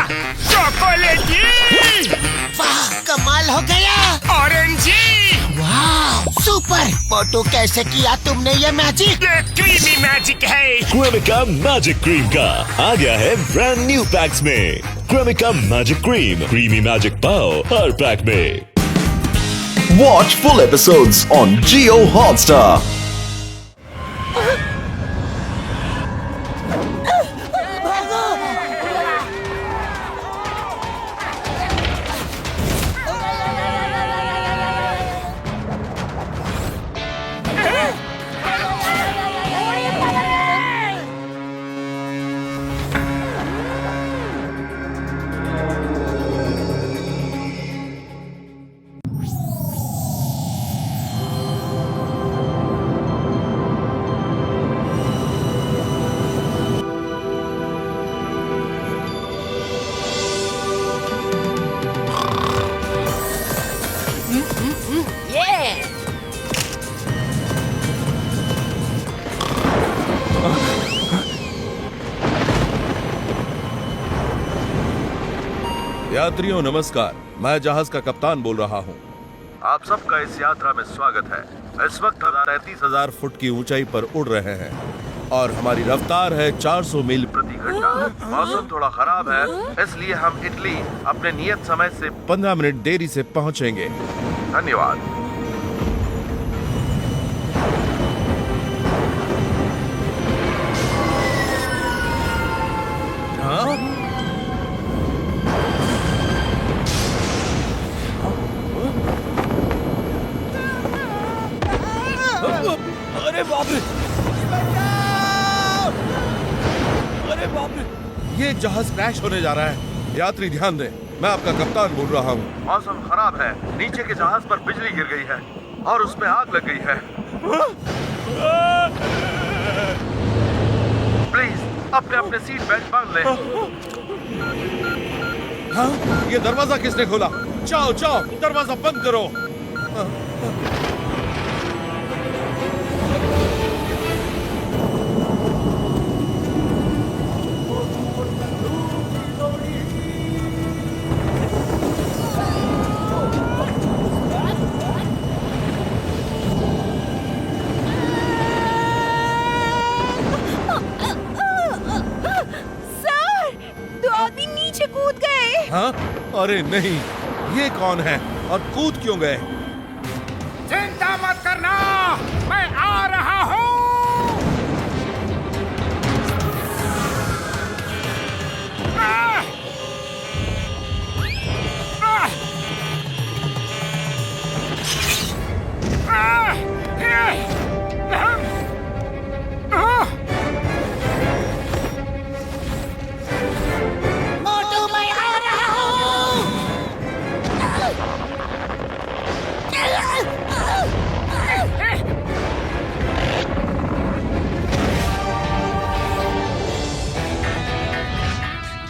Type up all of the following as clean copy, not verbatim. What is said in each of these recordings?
चॉकलेटी, वाह, कमाल हो गया। ऑरेंजी, वाह, सुपर। मोटू, कैसे किया तुमने ये मैजिक? ये क्रीमी मैजिक है। क्रेमिका मैजिक क्रीम का आ गया है ब्रांड न्यू पैक्स में। Cremica magic cream, creamy magic pav हर पैक में। Watch full episodes on Jio Hotstar. यात्रियों नमस्कार, मैं जहाज का कप्तान बोल रहा हूँ। आप सबका इस यात्रा में स्वागत है। इस वक्त हम 33,000 फुट की ऊंचाई पर उड़ रहे हैं और हमारी रफ्तार है 400 मील प्रति घंटा। मौसम थोड़ा खराब है, इसलिए हम इटली अपने नियत समय से 15 मिनट देरी से पहुंचेंगे। धन्यवाद। अरे बाप रे! अरे बाप रे! ये जहाज क्रैश होने जा रहा है। यात्री ध्यान दें, मैं आपका कप्तान बोल रहा हूँ। मौसम खराब है, नीचे के जहाज पर बिजली गिर गई है और उसमें आग लग गई है। प्लीज अपने अपने सीट बेल्ट बांध लें। हाँ? ये दरवाजा किसने खोला? जाओ जाओ, दरवाजा बंद करो। हाँ? अरे नहीं, ये कौन है और कूद क्यों गए? चिंता मत करना, मैं आ रहा हूँ।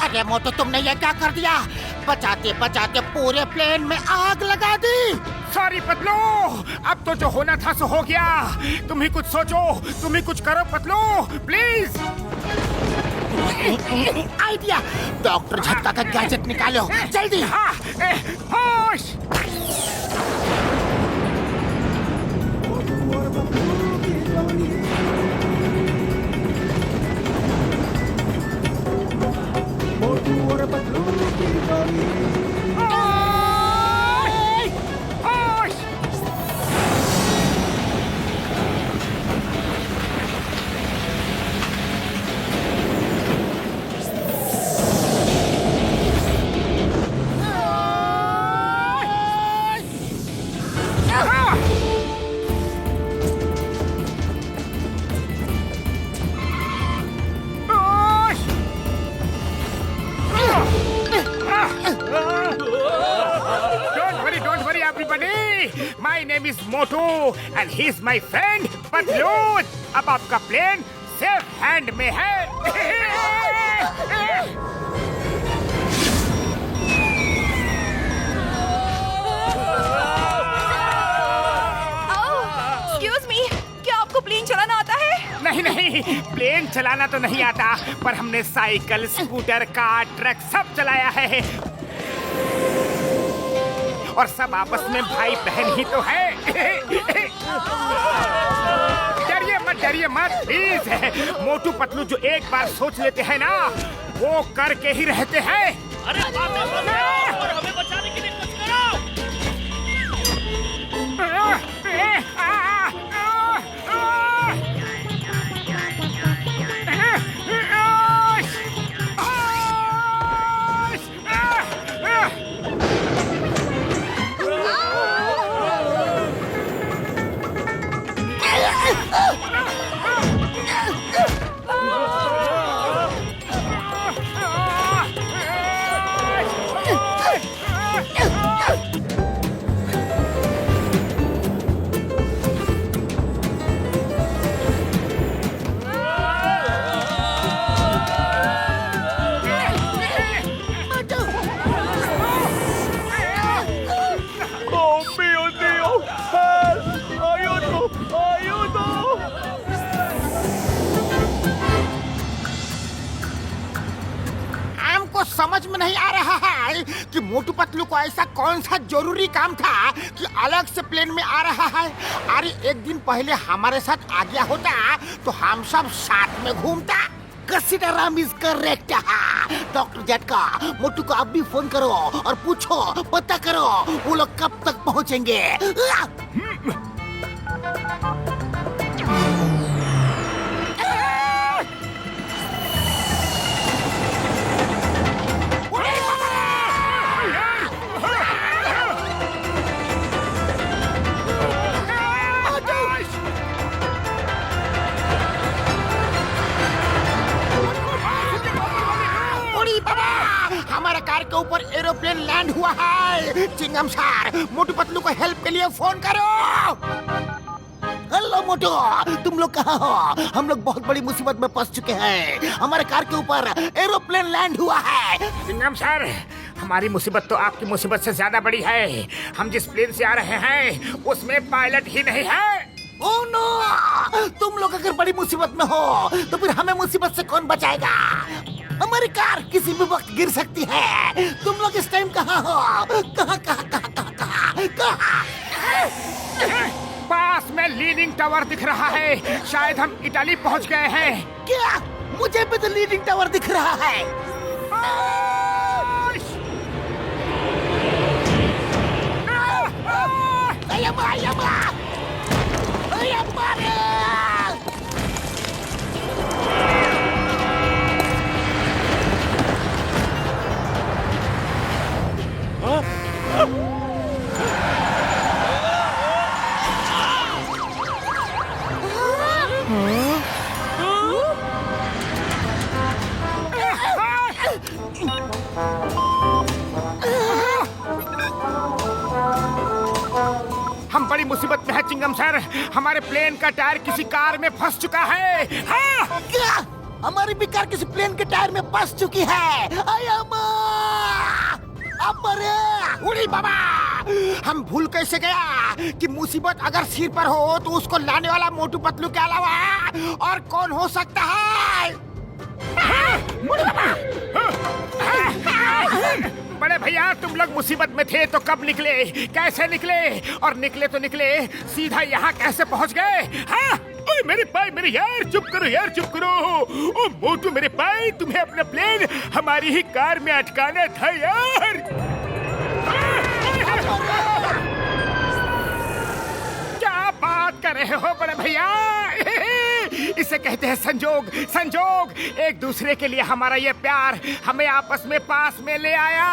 अरे मोटू, तुमने ये क्या कर दिया? बचाते बचाते पूरे प्लेन में आग लगा दी। सॉरी पतलू, अब तो जो होना था सो हो गया। तुम ही कुछ सोचो, तुम ही कुछ करो पतलू, प्लीज। आइडिया! डॉक्टर झटका का गैजेट निकालो, जल्दी। हाँ, होश। My name is Motu and he's my friend Patloon. अब आपका प्लेन सेफ हैंड में है। Excuse me, क्या आपको प्लेन चलाना आता है? नहीं नहीं, प्लेन प्लेन चलाना तो नहीं आता, पर हमने साइकिल, स्कूटर, कार, ट्रक सब चलाया है। और सब आपस में भाई बहन ही तो है। डरिए मत प्लीज। मोटू पतलू जो एक बार सोच लेते हैं ना, वो करके ही रहते हैं। अरे और हमें बचाने के लिए कुछ करो। समझ में नहीं आ रहा है कि मोटू पतलू को ऐसा कौन सा जरूरी काम था कि अलग से प्लेन में आ रहा है। अरे एक दिन पहले हमारे साथ आ गया होता तो हम सब साथ में घूमता। Consider is correct. डॉक्टर झटका, मोटू को अब भी फोन करो और पूछो, पता करो वो लोग कब तक पहुंचेंगे। हमारे कार के ऊपर एरोप्लेन लैंड हुआ है। चिंगम सर, मोटू पतलू को हेल्प के लिए फोन करो। हेलो मोटू, तुम लोग कहाँ हो? हम लोग बहुत बड़ी मुसीबत में फंस चुके हैं। हमारे कार के ऊपर एरोप्लेन लैंड हुआ है। चिंगम सर, हमारी मुसीबत तो आपकी मुसीबत से ज्यादा बड़ी है। हम जिस प्लेन से आ रहे हैं उसमें पायलट ही नहीं है। Oh no! तुम लोग अगर बड़ी मुसीबत में हो तो फिर हमें मुसीबत से कौन बचाएगा? हमारी कार किसी भी वक्त गिर सकती है। तुम लोग इस टाइम कहाँ हो? कहाँ? पास में लीनिंग टावर दिख रहा है। शायद हम इटाली पहुंच गए हैं। क्या? मुझे भी तो लीनिंग टावर दिख रहा है। हम बड़ी मुसीबत में है चिंगम सर। हमारे प्लेन का टायर किसी कार में फंस चुका है। हाँ! क्या? हमारी भी कार किसी प्लेन के टायर में फंस चुकी है। उड़ी बाबा, हम भूल कैसे गया कि मुसीबत अगर सिर पर हो तो उसको लाने वाला मोटू पतलू के अलावा और कौन हो सकता है? बड़े भैया, तुम लोग मुसीबत में थे तो कब निकले, कैसे निकले, और निकले तो निकले सीधा यहाँ कैसे पहुँच गए? हाँ? ओए मेरे भाई, मेरे यार, चुप करो यार, चुप करो। ओ मोटू मेरे भाई, तुम्हें अपना प्लेन हमारी ही कार में अटकाना था यार। क्या बात कर रहे हो बड़े भैया? इसे कहते हैं संजोग। संजोग, एक दूसरे के लिए हमारा ये प्यार हमें आपस में पास में ले आया।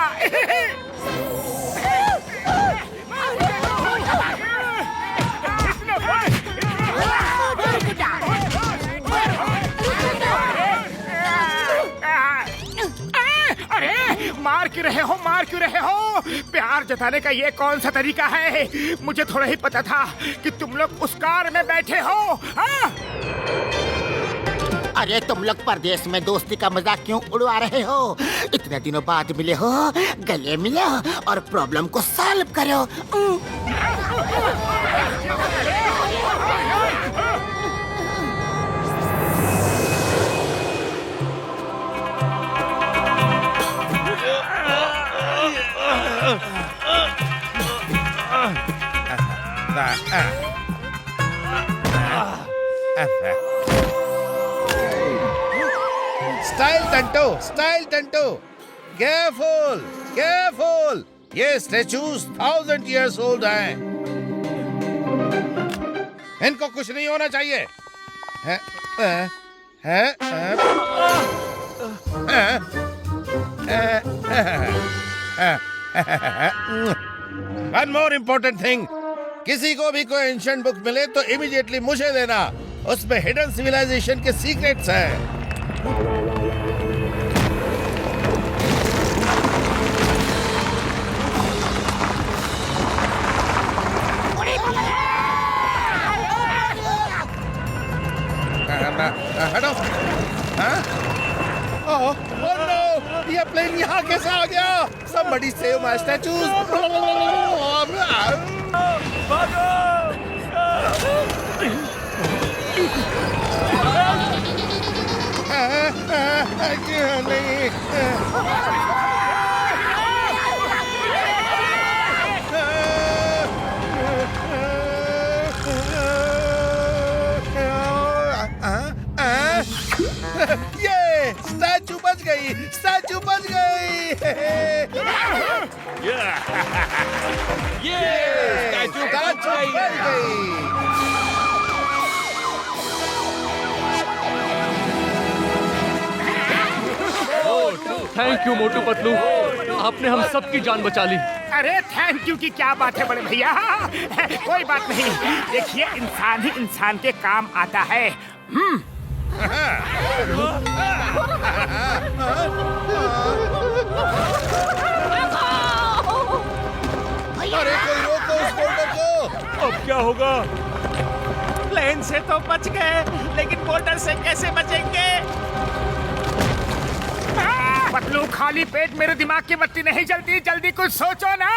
अरे मार क्यों रहे हो, मार क्यों रहे हो? प्यार जताने का ये कौन सा तरीका है? मुझे थोड़ा ही पता था कि तुम लोग उस कार में बैठे हो। हाँ? अरे तुम लोग परदेश में दोस्ती का मजाक क्यों उड़वा रहे हो? इतने दिनों बाद मिले हो, गले मिलो और प्रॉब्लम को सॉल्व करो। स्टाइल टंटो, केयरफुल केयरफुल, ये स्टैचूज 1000 years old हैं। इनको कुछ नहीं होना चाहिए। One more important thing, किसी को भी कोई एंशिएंट बुक मिले तो इमीडिएटली मुझे देना। उसमें हिडन सिविलाइजेशन के सीक्रेट्स हैं। हटो। Oh no! ये प्लेन यहाँ कैसे आ गया? Somebody save my statues! क्यों नहीं? ये स्टैचू बच गई, स्टैचू बच गई। ये स्टैचू बच गई। थैंक यू मोटू पतलू, आपने हम सबकी जान बचा ली। अरे थैंक यू की क्या बात है बड़े भैया। कोई बात नहीं, देखिए इंसान ही इंसान के काम आता है। अरे कोई रोको उस बोल्डर को। अब क्या होगा? प्लेन से तो बच गए, लेकिन बोल्डर से कैसे बचेंगे? पतलू खाली पेट मेरे दिमाग की बत्ती नहीं जलती, जल्दी कुछ सोचो ना।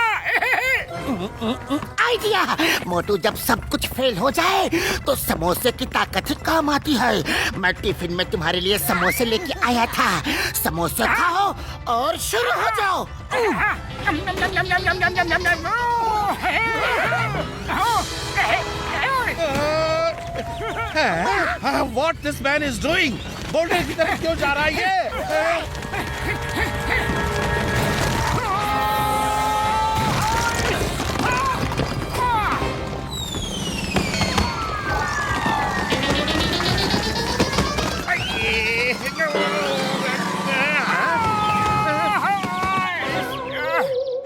आइडिया। मोटू, जब सब कुछ फेल हो जाए तो समोसे की ताकत ही काम आती है। मैं टिफिन में तुम्हारे लिए समोसे लेके आया था। समोसे खाओ और शुरू हो जाओ। What this man is doing? Boulder की तरफ क्यों जा रहा है ये?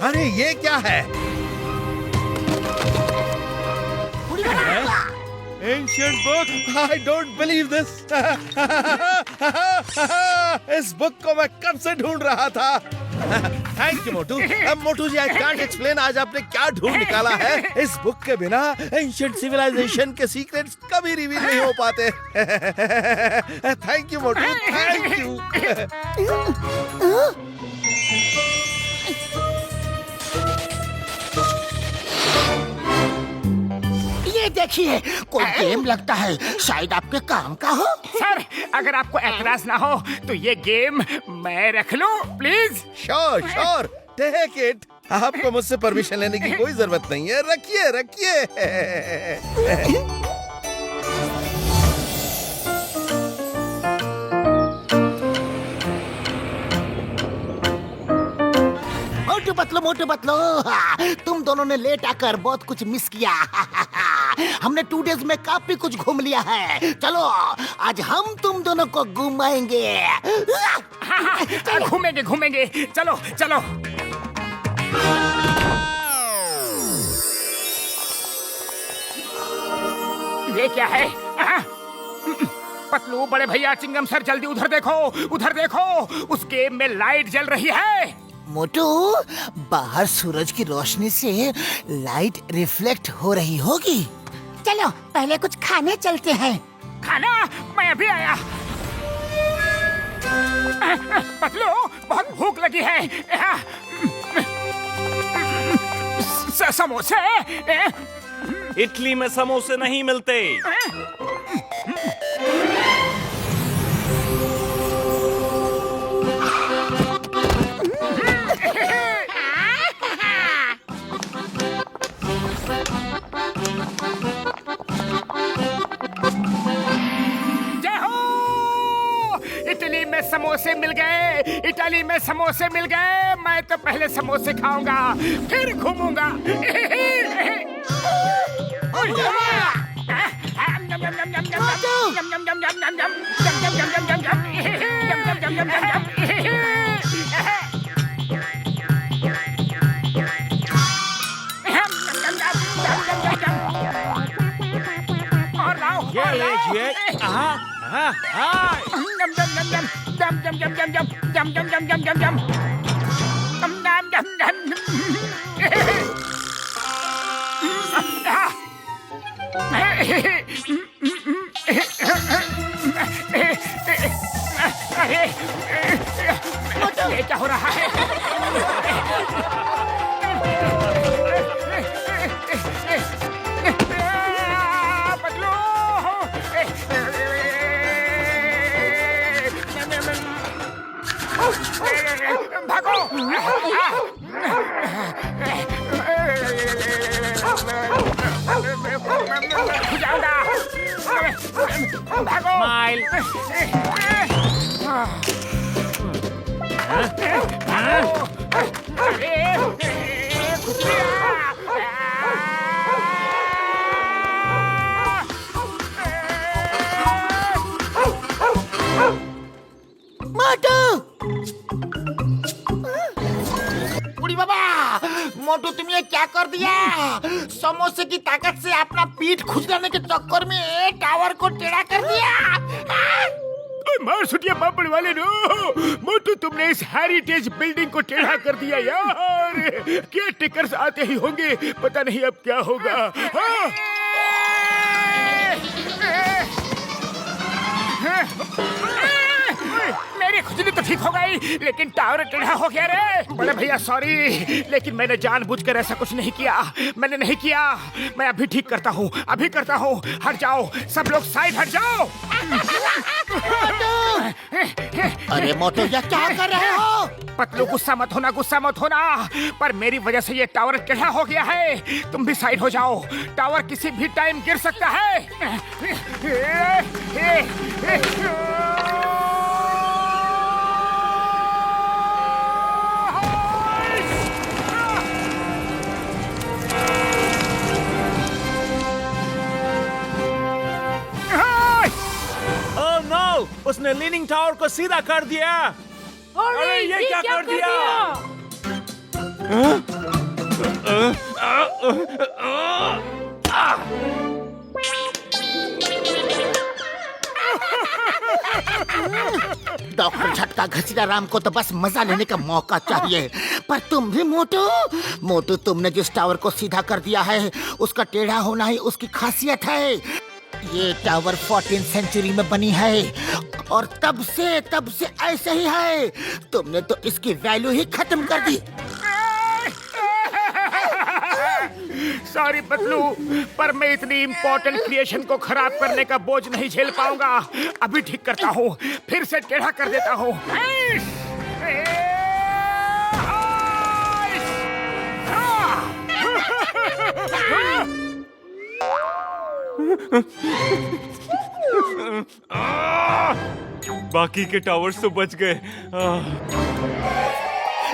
अरे ये क्या है? Ancient book? I don't believe this. इस बुक को मैं कब से ढूंढ रहा था। थैंक यू मोटू। अब मोटू जी, आई कांट एक्सप्लेन आज आपने क्या ढूंढ निकाला है। इस बुक के बिना एंशिएंट सिविलाइजेशन के सीक्रेट्स कभी रिवील नहीं हो पाते। Thank you Motu, thank you. ये देखिए, कोई गेम लगता है, शायद आपके काम का हो। सर, अगर आपको एतराज ना हो तो ये गेम मैं रख लूं please. Sure sure, take it. आपको मुझसे परमिशन लेने की कोई जरूरत नहीं है। रखिए रखिए। मोटू पतलू, तुम दोनों ने लेट आकर बहुत कुछ मिस किया। हमने 2 डेज में काफी कुछ घूम लिया है। चलो आज हम तुम दोनों को घुमाएंगे। घूमेंगे घूमेंगे, चलो चलो। ये क्या है? पतलू, बड़े भैया, चिंगम सर, जल्दी उधर देखो, उधर देखो। उस गेम में लाइट जल रही है। मोटू, बाहर सूरज की रोशनी से लाइट रिफ्लेक्ट हो रही होगी। चलो पहले कुछ खाने चलते हैं। खाना? मैं अभी आया। पतलू, बहुत भूख लगी है। समोसे? इटली में समोसे नहीं मिलते। इटाली में समोसे मिल गए। मैं तो पहले समोसे खाऊंगा, फिर घूमूंगा। और लाओ, ये लीजिए। ये क्या हो रहा है? बदलो, भागो। जाऊंगा, भागो। माइल। मोटू, बुढ़ी बाबा, मोटू तुम ये क्या कर दिया? समोसे की ताकत से अपना पीठ खुजलाने के चक्कर में टावर को टेढ़ा कर दिया। मार सुटिया पापड़ वाले नो, मोटू तुमने इस हेरिटेज बिल्डिंग को टेढ़ा कर दिया यार। क्या टिकर्स आते ही होंगे, पता नहीं अब क्या होगा। हाँ? मेरी खुजली तो ठीक हो गई, लेकिन टावर टेढ़ा हो गया रे। बड़े भैया सॉरी, लेकिन मैंने जानबूझकर ऐसा कुछ नहीं किया। मैंने नहीं किया। मैं अभी ठीक करता हूँ, अभी करता हूँ। हट जाओ, सब लोग साइड हट जाओ। अरे मोटू, ये क्या कर रहे हो? पतलू गुस्सा मत होना, गुस्सा मत होना। पर मेरी वजह से ये टावर टेढ़ा हो गया है। तुम भी साइड हो जाओ, टावर किसी भी टाइम गिर सकता है। ओह नो, उसने लीनिंग टावर को सीधा कर दिया। अरे ये क्या कर दिया? डॉक्टर झटका घसीटा राम को तो बस मजा लेने का मौका चाहिए, पर तुम भी मोटू, तुमने जिस टावर को सीधा कर दिया है उसका टेढ़ा होना ही उसकी खासियत है। ये टावर 14th सेंचुरी में बनी है और तब से ऐसे ही है। तुमने तो इसकी वैल्यू ही खत्म कर दी। सॉरी पतलू, पर मैं इतनी इम्पोर्टेंट क्रिएशन को खराब करने का बोझ नहीं झेल पाऊंगा। अभी ठीक करता हूँ, फिर से टेढ़ा कर देता हूँ। बाकी के टावर्स तो बच गए।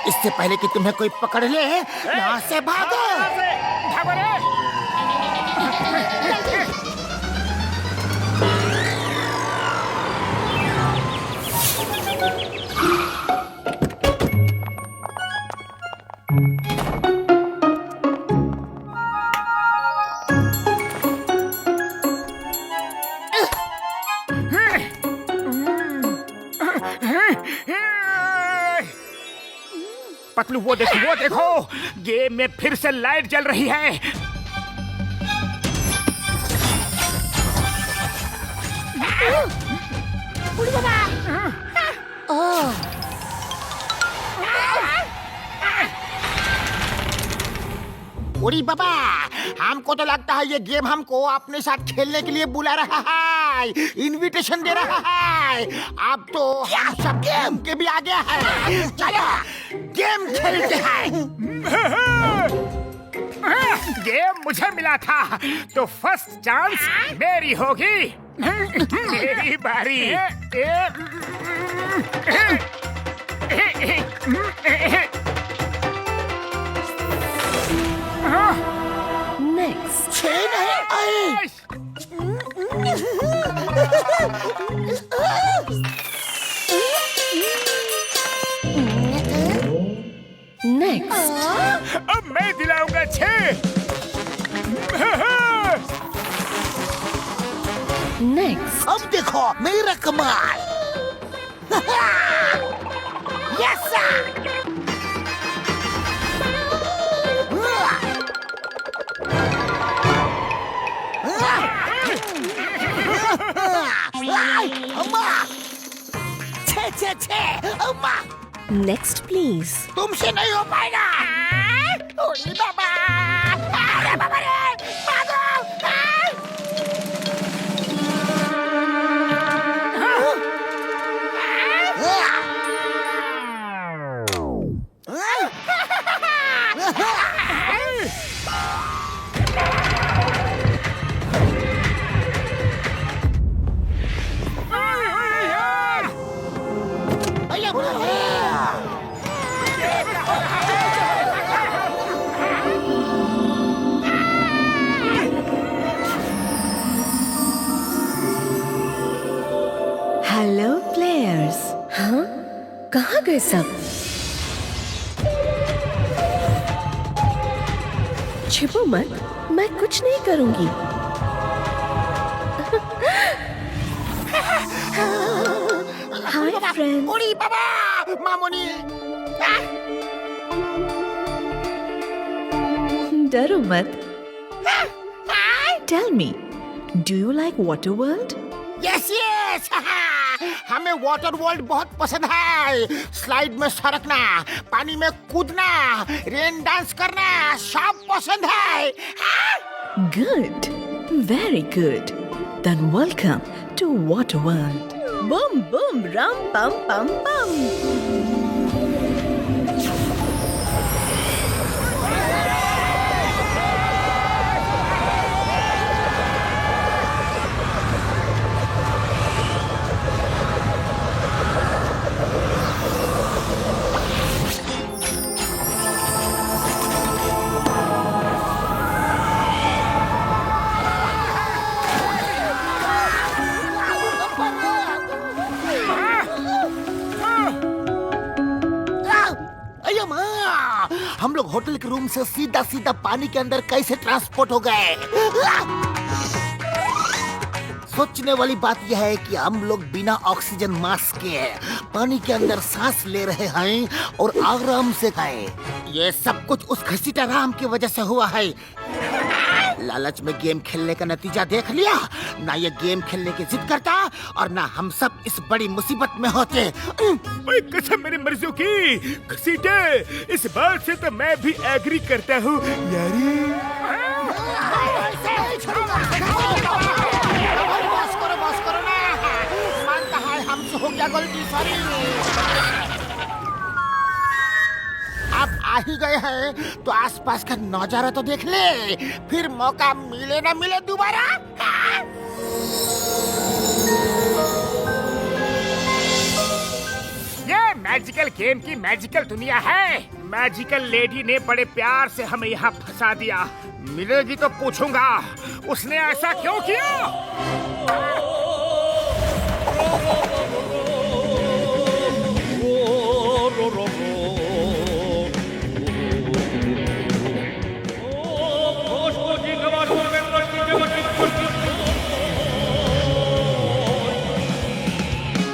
इससे पहले कि तुम्हें कोई पकड़ ले, यहाँ से भागो। भागो रे। पतलू वो देखो, गेम में फिर से लाइट जल रही है। उड़ी बाबा, हमको तो लगता है ये गेम हमको अपने साथ खेलने के लिए बुला रहा है, इनविटेशन दे रहा है। अब तो हम सब गेम के भी आगे है। चलो गेम खेलते हैं। गेम मुझे मिला था तो फर्स्ट चांस मेरी होगी। मेरी बारी। Next. छह नहीं आई। Next. अब मैं दिलाऊंगा 6। Next. अब देखो मेरा कमाल। यस अम्मा, छे छे छे अम्मा, Next, please. तुमसे नहीं हो पाएगा। ओए बाबा, अरे बाबा रे, भागो। Hello, players. हाँ? कहाँ गए सब? छिपो मत, मैं कुछ नहीं करूंगी। Hi, friends. ओरी बाबा, मामोनी। डरो मत। Tell me, do you like Water World? Yes yes, हमें वाटर वर्ल्ड बहुत पसंद है। स्लाइड में सरकना, पानी में कूदना, रेन डांस करना सब पसंद है। Good, very good. Then welcome to Water World. Boom, boom, rum, pum, pum, pum. हम लोग होटल के रूम से सीधा सीधा पानी के अंदर कैसे ट्रांसपोर्ट हो गए? सोचने वाली बात यह है कि हम लोग बिना ऑक्सीजन मास्क के पानी के अंदर सांस ले रहे हैं और आराम से खाएं। ये सब कुछ उस घसीटा राम की वजह से हुआ है। लालच में गेम खेलने का नतीजा देख लिया। ना ये गेम खेलने की जिद करता और ना हम सब इस बड़ी मुसीबत में होते। ओए कसम मेरी मर्जियों की घसीटे, इस बात से तो मैं भी एग्री करता हूँ यारी। बस करो ना, मानता है हमसे हो गया गलती, सॉरी। आप आ ही गए हैं तो आसपास का नजारा तो देख ले, फिर मौका मिले ना मिले दोबारा। ये मैजिकल गेम की मैजिकल दुनिया है। मैजिकल लेडी ने बड़े प्यार से हमें यहाँ फंसा दिया। मिलेगी तो पूछूंगा उसने ऐसा क्यों किया।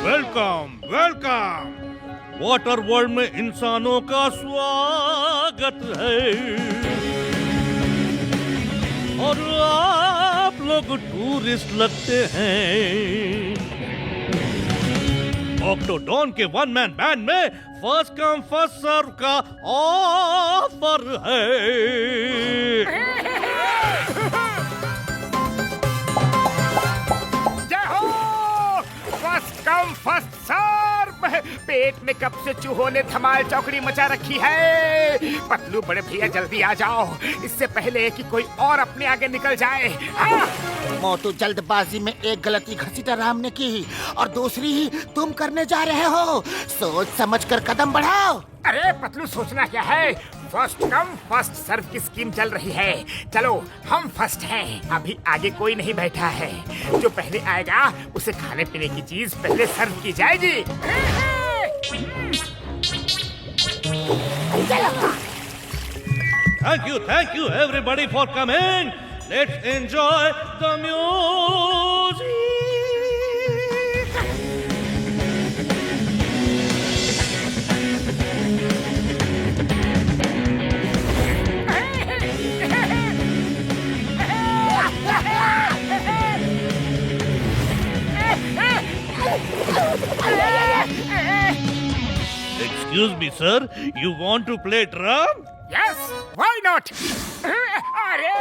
Welcome welcome. वाटर वर्ल्ड में इंसानों का स्वागत है और आप लोग टूरिस्ट लगते हैं। ऑक्टोडॉन के वन मैन बैंड में फर्स्ट कम फर्स्ट सर्व का ऑफर है। जय हो, फर्स्ट कम फर्स्ट सर्व। पेट में कब से चूहों ने धमाल चौकड़ी मचा रखी है। पतलू बड़े भैया जल्दी आ जाओ, इससे पहले कि कोई और अपने आगे निकल जाए। हाँ? मोटू जल्दबाजी में एक गलती घसीटा राम ने की और दूसरी ही तुम करने जा रहे हो। सोच समझ कर कदम बढ़ाओ। अरे पतलू सोचना क्या है, फर्स्ट कम फर्स्ट सर्व की स्कीम चल रही है। चलो हम फर्स्ट हैं, अभी आगे कोई नहीं बैठा है। जो पहले आएगा उसे खाने पीने की चीज पहले सर्व की जाएगी। Thank you everybody for coming. Let's enjoy the music. Excuse me, sir. You want to play drum? Yes, why not? अरे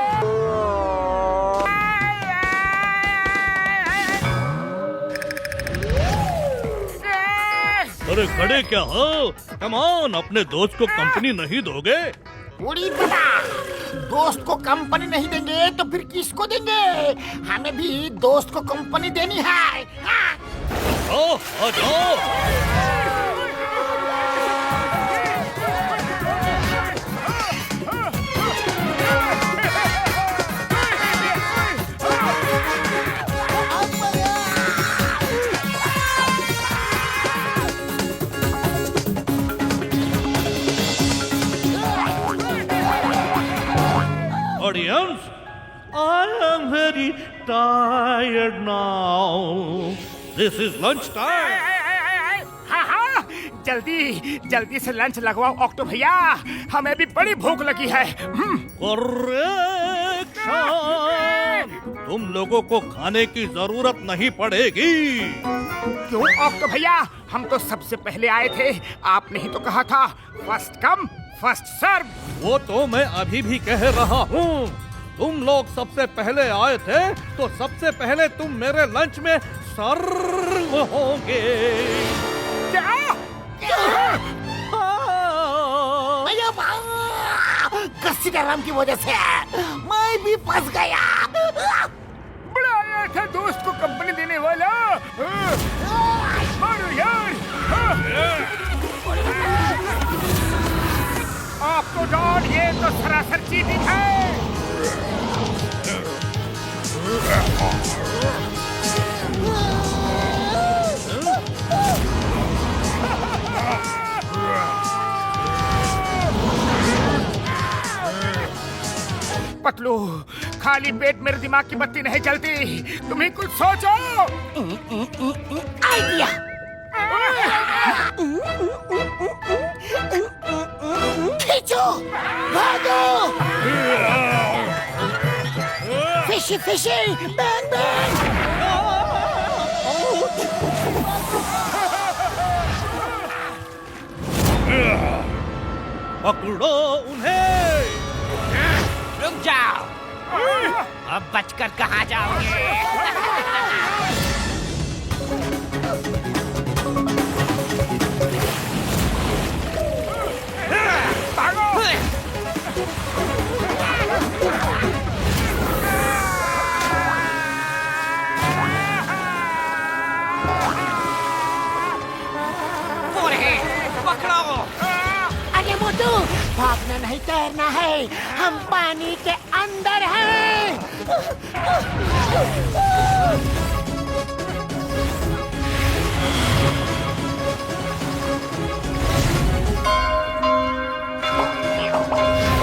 अरे खड़े क्या हो? कम ऑन, अपने दोस्त को कंपनी नहीं दोगे? उड़ी बता, दोस्त को कंपनी नहीं देंगे तो फिर किसको देंगे? हमें भी दोस्त को कंपनी देनी है। हाँ। आ जाओ। Audience, I am very tired now. This is lunch time. हाँ हाँ, जल्दी जल्दी से लंच लगवाओ ऑक्टो भैया, हमें भी बड़ी भूख लगी है। Correction. तुम लोगों को खाने की जरूरत नहीं पड़ेगी। क्यों ऑक्टो भैया, हम तो सबसे पहले आए थे। आपने ही तो कहा था फर्स्ट कम फर्स्ट सर्व। वो तो मैं अभी भी कह रहा हूँ। तुम लोग सबसे पहले आए थे तो सबसे पहले तुम मेरे लंच में सर्व होंगे। घसीटाराम की वजह से मैं भी फंस गया। बड़ा आया था दोस्त को कंपनी देने वाला। मारो यार। आपको डॉट, ये तो सरासर चीटिंग है। पतलू, खाली पेट मेरे दिमाग की बत्ती नहीं जलती, तुम ही कुछ सोचो। आइडिया। खींचो, भागो। Fishy fishy, bang bang. पकड़ो उन्हें। रुक जाओ, अब बचकर कहाँ जाओगे? पकड़ो। अरे मोटू, भागना नहीं तैरना है, हम पानी के अंदर हैं।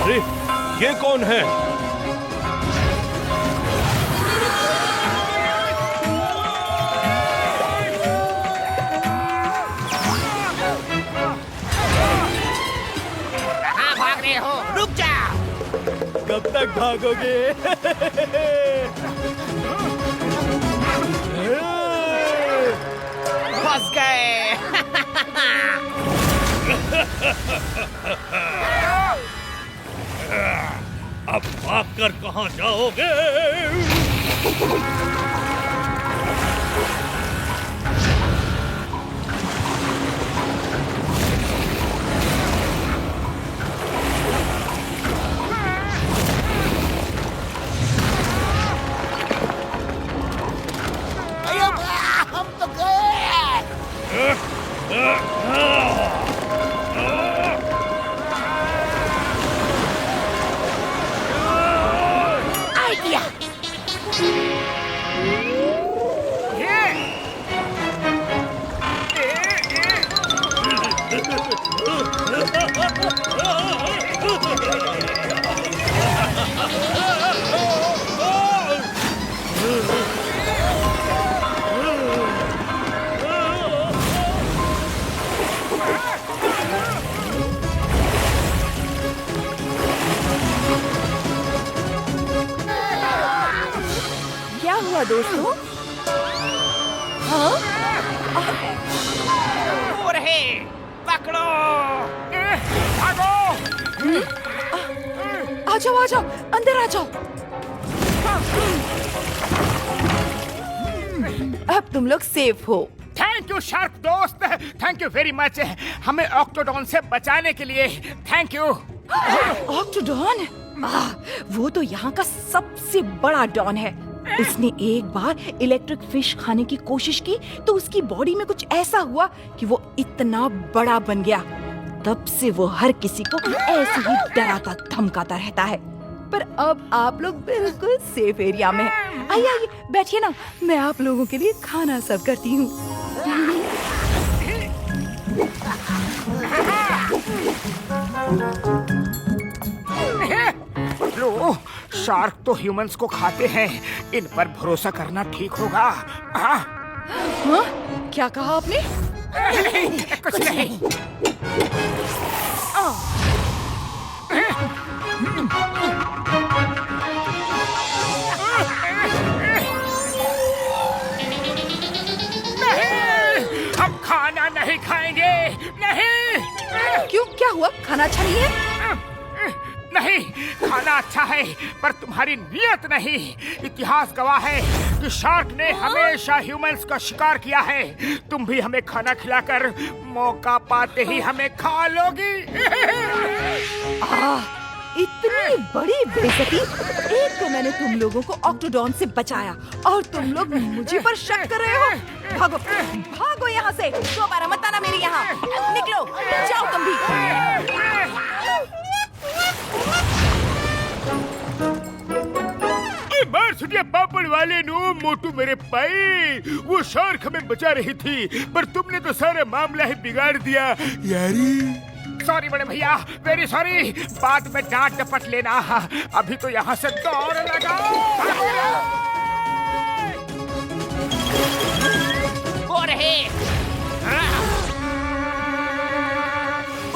अरे ये कौन है? कहाँ भाग रहे हो? रुक जाओ। कब तक भागोगे? फंस गए। अब भागकर कहाँ जाओगे? हुआ दोस्तों? हाँ? वो रहे, पकड़ो। भागो। आ जाओ, अंदर आ जाओ। अब तुम लोग सेफ हो। थैंक यू शार्क दोस्त, थैंक यू वेरी मच हमें ऑक्टोडॉन से बचाने के लिए। Thank you. ऑक्टोडॉन? वो तो यहाँ का सबसे बड़ा डॉन है। उसने एक बार इलेक्ट्रिक फिश खाने की कोशिश की तो उसकी बॉडी में कुछ ऐसा हुआ कि वो इतना बड़ा बन गया। तब से वो हर किसी को ऐसे ही डराता धमकाता रहता है। पर अब आप लोग बिल्कुल सेफ एरिया में हैं। आइए बैठिए ना, मैं आप लोगों के लिए खाना सर्व करती हूँ। लो, शार्क तो ह्यूमंस को खाते हैं, इन पर भरोसा करना ठीक होगा। हाँ? क्या कहा आपने? कुछ नहीं। हम खाना नहीं खाएंगे। नहीं। क्यों, क्या हुआ? खाना अच्छा नहीं है? नहीं, खाना अच्छा है पर तुम्हारी नियत नहीं। इतिहास गवाह है कि शार्क ने हमेशा ह्यूमंस का शिकार किया है। तुम भी हमें खाना खिलाकर मौका पाते ही हमें खा लोगी। इतनी बड़ी बेइज्जती! एक तो मैंने तुम लोगों को ऑक्टोडॉन से बचाया और तुम लोग मुझे पर शक कर रहे हो। भागो, भागो यहाँ से। दोबारा मत आना मेरे यहाँ। निकलो, जाओ तुम भी। मार सुनिए पापड़ वाले नो, मोटू मेरे भाई, वो शार्क हमें बचा रही थी पर तुमने तो सारा मामला ही बिगाड़ दिया यारी। सॉरी बड़े भैया, वेरी सॉरी। बाद में डांट डपट लेना। अभी तो यहाँ से दौड़ लगाओ। वो रहे,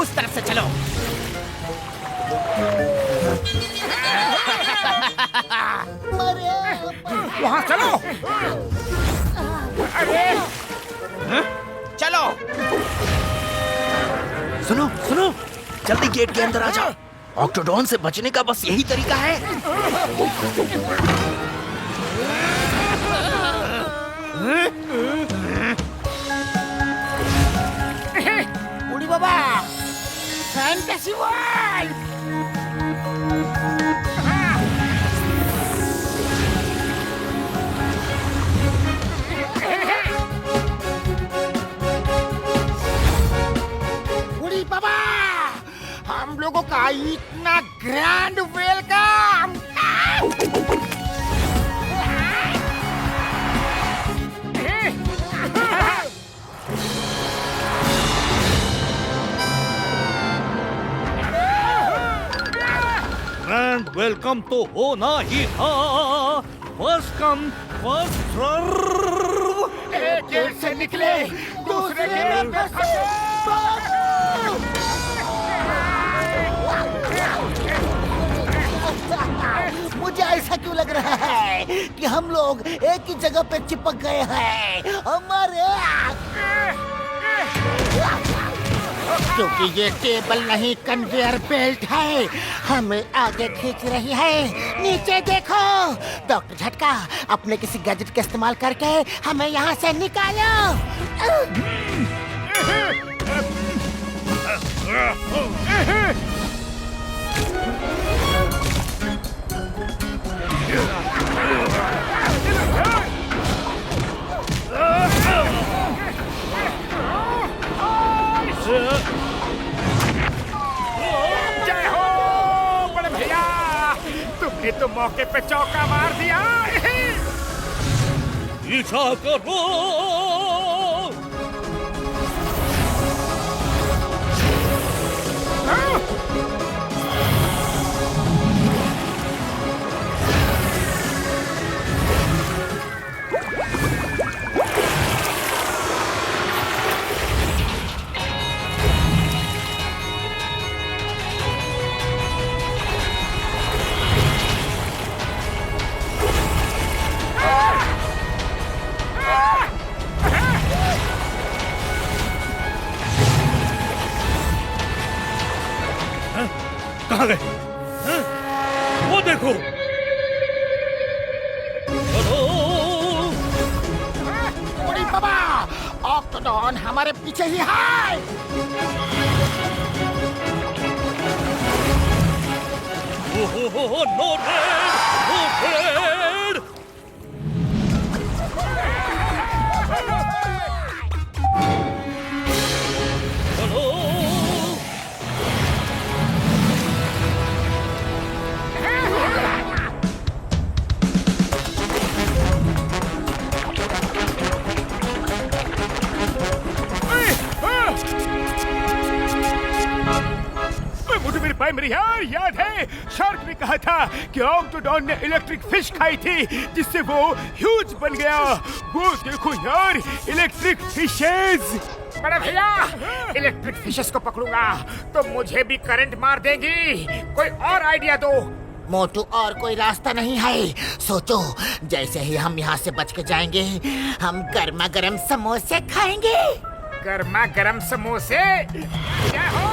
उस तरफ से चलो। वहाँ चलो। अरे चलो। सुनो, जल्दी गेट के अंदर आ जाओ। ऑक्टोडॉन से बचने का बस यही तरीका है। उड़ी बाबा, फैंटेसी वर्ल्ड। उड़ी बाबा, हम लोगों का इतना ग्रैंड वेलकम। ग्रैंड वेलकम तो होना ही था। First come first serve. एक गेट से निकले, दूसरे गेट में फंसे। मुझे ऐसा क्यों लग रहा है कि हम लोग एक ही जगह पे चिपक गए हैं। हमारे क्योंकि ये टेबल नहीं कन्वेयर बेल्ट है, हमें आगे खींच रही है। नीचे देखो, डॉक्टर झटका, अपने किसी गैजेट का इस्तेमाल करके हमें यहाँ से निकालो। जय हो बड़े भैया, तुमने तो मौके पे चौका मार दिया। पीछा करो। कहाँ गए? हैं? वो देखो। अरे बाबा, ऑक्टोडॉन हमारे पीछे ही है। No dad! मुझे मेरे भाई मेरी याद है शार्क ने कहा था कि ऑक्टोडॉन ने इलेक्ट्रिक फिश खाई थी जिससे वो ह्यूज बन गया। वो देखो यार, इलेक्ट्रिक फिशेस। बड़ा भैया, इलेक्ट्रिक फिशेस को पकड़ूंगा तो मुझे भी करंट मार देंगी। कोई और आइडिया दो। मोटू, और कोई रास्ता नहीं है। सोचो, जैसे ही हम यहाँ से बच के जाएंगे, हम गर्मा गर्म समोसे खाएंगे। गर्मा गर्म समोसे? क्या हो?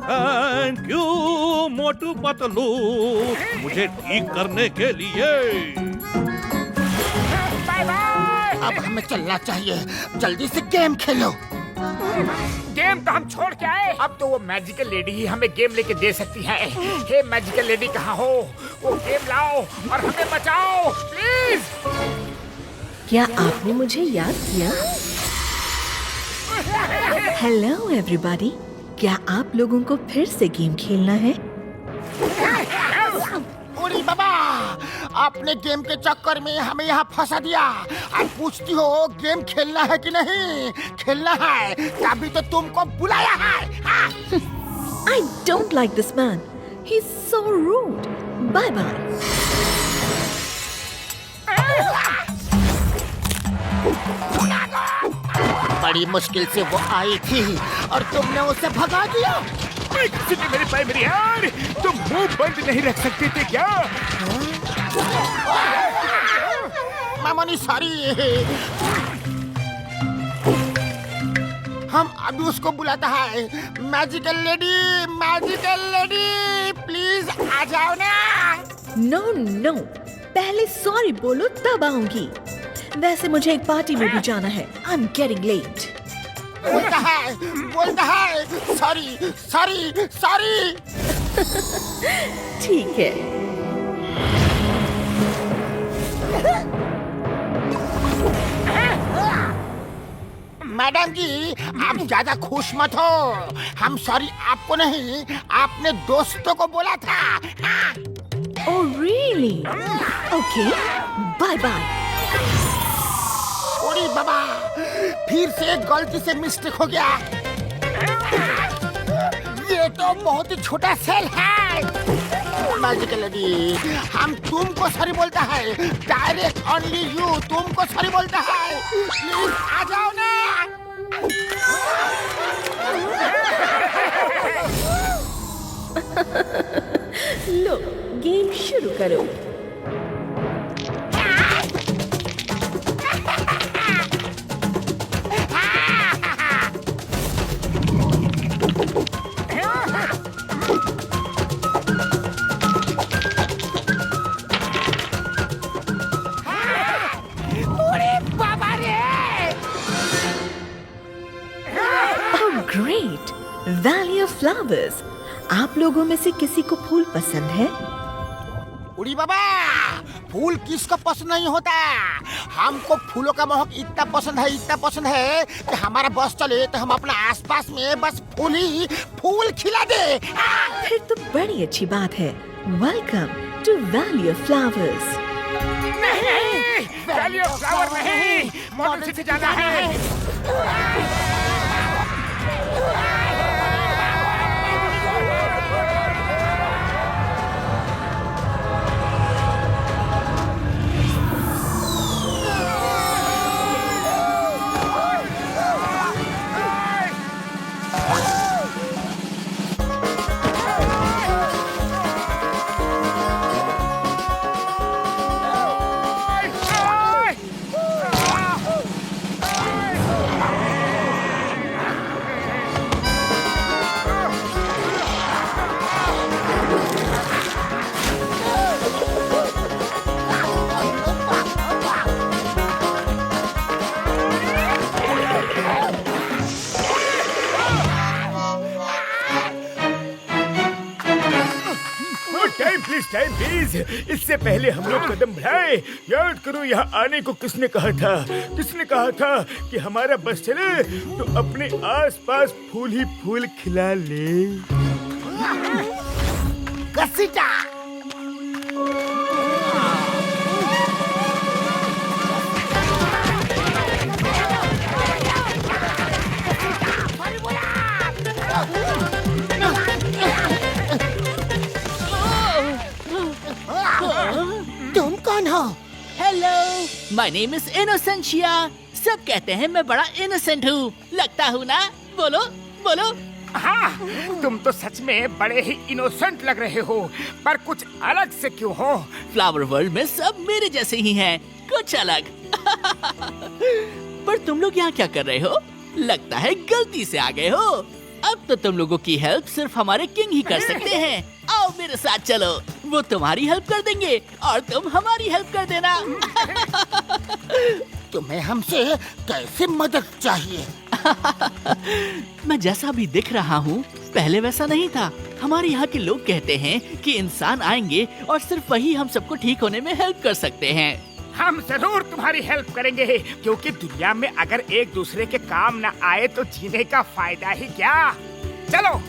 थैंक यू मोटू पतलू, मुझे ठीक करने के लिए। Bye bye. अब हमें चलना चाहिए, जल्दी से गेम खेलो। गेम तो हम छोड़ के आए, अब तो वो मैजिकल लेडी ही हमें गेम लेके दे सकती है। हे मैजिकल लेडी, कहाँ हो? वो गेम लाओ और हमें बचाओ प्लीज। क्या आपने मुझे याद किया? हेलो एवरीबॉडी, क्या आप लोगों को फिर से गेम खेलना है? अरे बाबा, आपने गेम के चक्कर में हमें यहाँ फंसा दिया। आप पूछती हो गेम खेलना है कि नहीं? खेलना है तभी तो तुमको बुलाया है। I don't like this man. He's so rude. Bye bye. बड़ी मुश्किल से वो आई थी और तुमने उसे भगा दिया। मेरे भाई मेरी यार, तुम मुंह बंद नहीं रख सकते थे क्या? मामनी सॉरी। हम अभी उसको बुलाता है। मैजिकल लेडी प्लीज आ जाओ ना। No, no. पहले सॉरी बोलो तब आऊंगी। वैसे मुझे एक पार्टी में भी जाना है। I'm getting late. बोलता है सॉरी। ठीक है। मैडम जी, आप ज्यादा खुश मत हो। हम सॉरी आपको नहीं, आपने दोस्तों को बोला था। Oh really? Okay. Bye bye. अरे बाबा, फिर से गलती से मिस्टेक हो गया। ये तो बहुत ही छोटा सेल है। मैजिकल लेडी, हम तुमको सॉरी बोलता है। डायरेक्ट ओनली यू तुमको सॉरी बोलता है। प्लीज आ जाओ ना। लो, गेम शुरू करो। Great! Valley of Flowers. आप लोगों में से किसी को फूल पसंद है? उड़ी बाबा, फूल किसको पसंद नहीं होता। हमको फूलों का महक इतना पसंद है कि हमारा बस चले तो हम अपना आसपास में बस फूल खिला दे। फिर तो बड़ी अच्छी बात है। Welcome to valley of flowers. नहीं, वैली ऑफ फ्लावर नहीं, मॉडर्न सिटी जाना है। Time please. इससे पहले हम लोग कदम बढ़ाए। याद करो यहाँ आने को किसने कहा था कि हमारा बस चले तो अपने आसपास फूल ही फूल खिला ले। घसीटा। तुम कौन हो? Hello, my name is Innocencia. सब कहते हैं मैं बड़ा इनोसेंट हूँ। लगता हूँ ना? बोलो बोलो। हाँ, तुम तो सच में बड़े ही इनोसेंट लग रहे हो, पर कुछ अलग से क्यों हो? फ्लावर वर्ल्ड में सब मेरे जैसे ही हैं, कुछ अलग। पर तुम लोग यहाँ क्या कर रहे हो? लगता है गलती से आ गए हो। अब तो तुम लोगों की हेल्प सिर्फ हमारे किंग ही कर सकते हैं। आओ मेरे साथ चलो, वो तुम्हारी हेल्प कर देंगे और तुम हमारी हेल्प कर देना। तुम्हें हमसे कैसे मदद चाहिए? मैं जैसा भी दिख रहा हूँ पहले वैसा नहीं था। हमारे यहाँ के लोग कहते हैं कि इंसान आएंगे और सिर्फ वही हम सबको ठीक होने में हेल्प कर सकते हैं। हम जरूर तुम्हारी हेल्प करेंगे, क्योंकि दुनिया में अगर एक दूसरे के काम न आए तो जीने का फायदा ही क्या। चलो।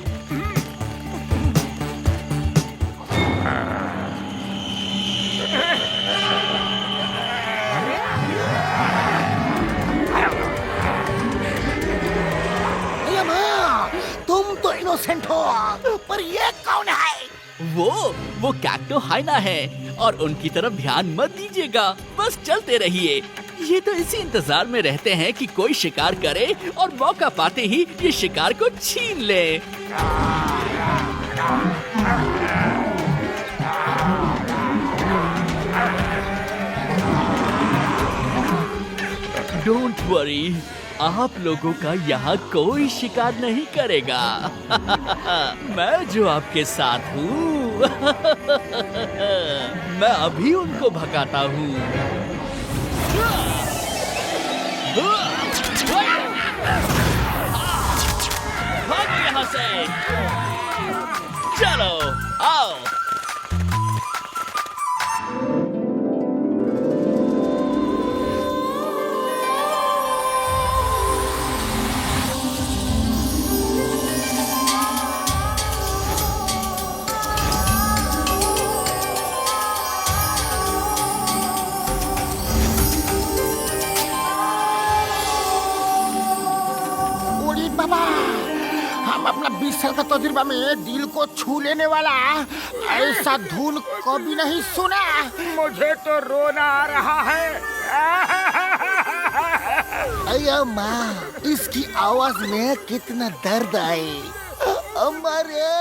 तुम तो इनोसेंट हो, पर ये कौन है? वो कैक्टो हाइना है और उनकी तरफ ध्यान मत दीजिएगा, बस चलते रहिए। ये तो इसी इंतजार में रहते हैं कि कोई शिकार करे और मौका पाते ही ये शिकार को छीन ले। डोंट वरी, आप लोगों का यहाँ कोई शिकार नहीं करेगा। मैं जो आपके साथ हूँ। मैं अभी उनको भगाता हूँ। भागो यहाँ से। चलो आओ। बाबा, हम अपना 20 साल का तजुर्बा में दिल को छू लेने वाला ऐसा धुन कभी नहीं सुना। मुझे तो रोना आ रहा है। अयो माँ, इसकी आवाज में कितना दर्द आए। अमरे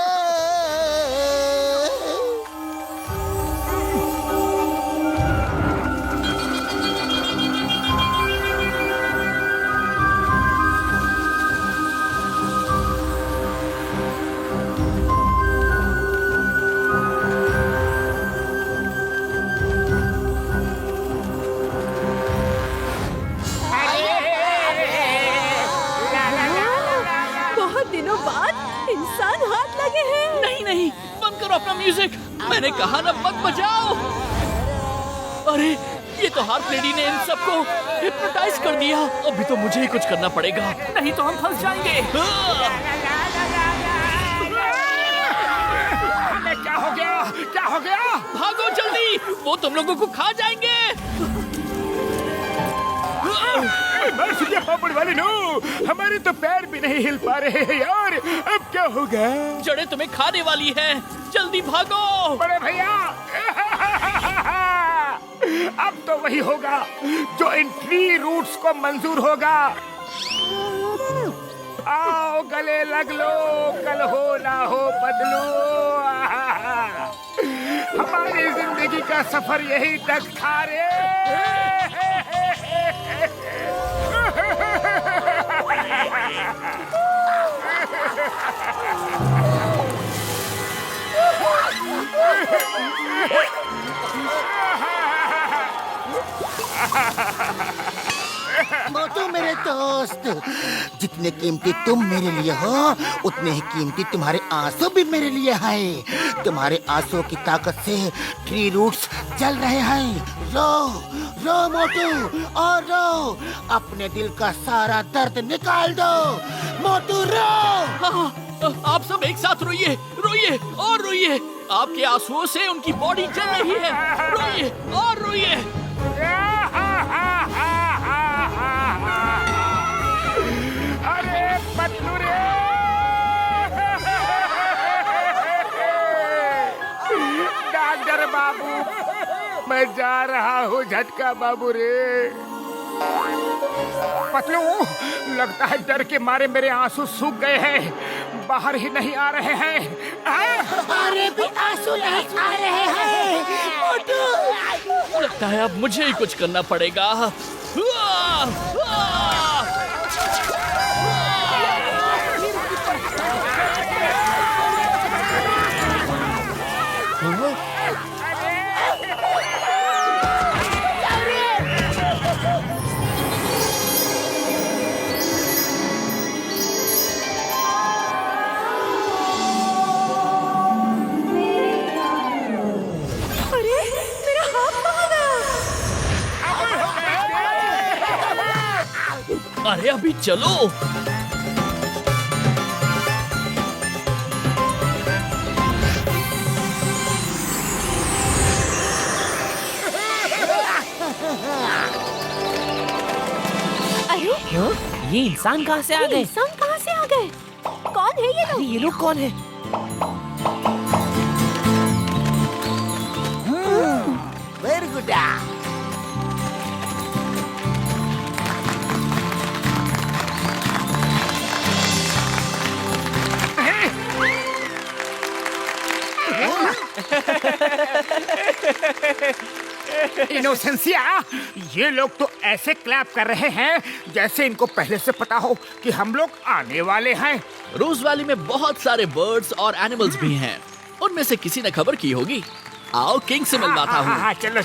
बहुत दिनों बाद इंसान हाथ लगे हैं। अपना म्यूजिक। मैंने कहा ना मत बजाओ। अरे ये तो हार्प लेडी ने इन सबको हिप्नोटाइज कर दिया। अभी तो मुझे ही कुछ करना पड़ेगा, नहीं तो हम फंस जाएंगे। क्या हो गया? क्या हो गया? भागो जल्दी, वो तुम लोगों को खा जाएंगे। पापड़ वाली नो, हमारे तो पैर भी नहीं हिल पा रहे हैं यार। अब क्या होगा? जड़ें तुम्हें खाने वाली हैं, जल्दी भागो। बड़े भैया, अब तो वही होगा जो इन ट्री रूट्स को मंजूर होगा। आओ गले लग लो, कल हो ना हो बदलो। हमारी जिंदगी का सफर यही तक था रे। मोटू मेरे दोस्त, जितने कीमती तुम मेरे लिए हो, उतने ही कीमती तुम्हारे आंसू भी मेरे लिए हैं। तुम्हारे आंसू की ताकत से ट्री रूट्स चल रहे हैं। रो रो मोटू, और रो, अपने दिल का सारा दर्द निकाल दो। मोटू रो। आप सब एक साथ रोइए, रोइए और रोइए। आपके आंसुओं से उनकी बॉडी जल रही है। रोइए और रोइए। अरे पतलू रे, डॉक्टर बाबू, मैं जा रहा हूँ झटका बाबू रे। पतलू, लगता है डर के मारे मेरे आंसू सूख गए हैं, बाहर ही नहीं आ रहे हैं। अरे भी आंसू नहीं आ रहे हैं। मोटू, लगता है अब मुझे ही कुछ करना पड़ेगा। अरे अभी चलो। अरे ये इंसान कहाँ से आ गए? इंसान कहाँ से आ गए? कौन है ये लोग? ये लोग कौन है? Very good. इनोसेंसिया, ये लोग तो ऐसे क्लैप कर रहे हैं जैसे इनको पहले से पता हो कि हम लोग आने वाले हैं। रोज वैली में बहुत सारे बर्ड्स और एनिमल्स भी हैं। उनमें से किसी ने खबर की होगी। आओ किंग से मिलवाता हूँ। हाँ, चलो।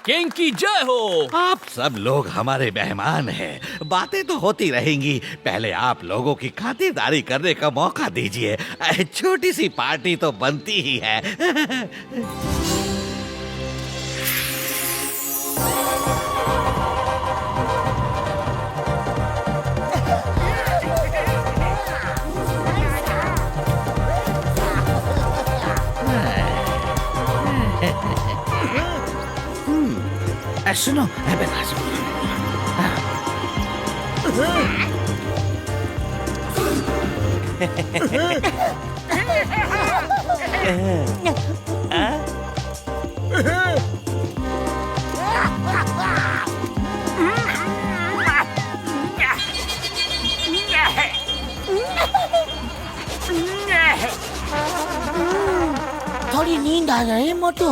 किंग की जय हो। आप सब लोग हमारे मेहमान हैं। बातें तो होती रहेंगी, पहले आप लोगों की खातिरदारी करने का मौका दीजिए। छोटी सी पार्टी तो बनती ही है। सुनो, थोड़ी नींद आ रही है मोटू।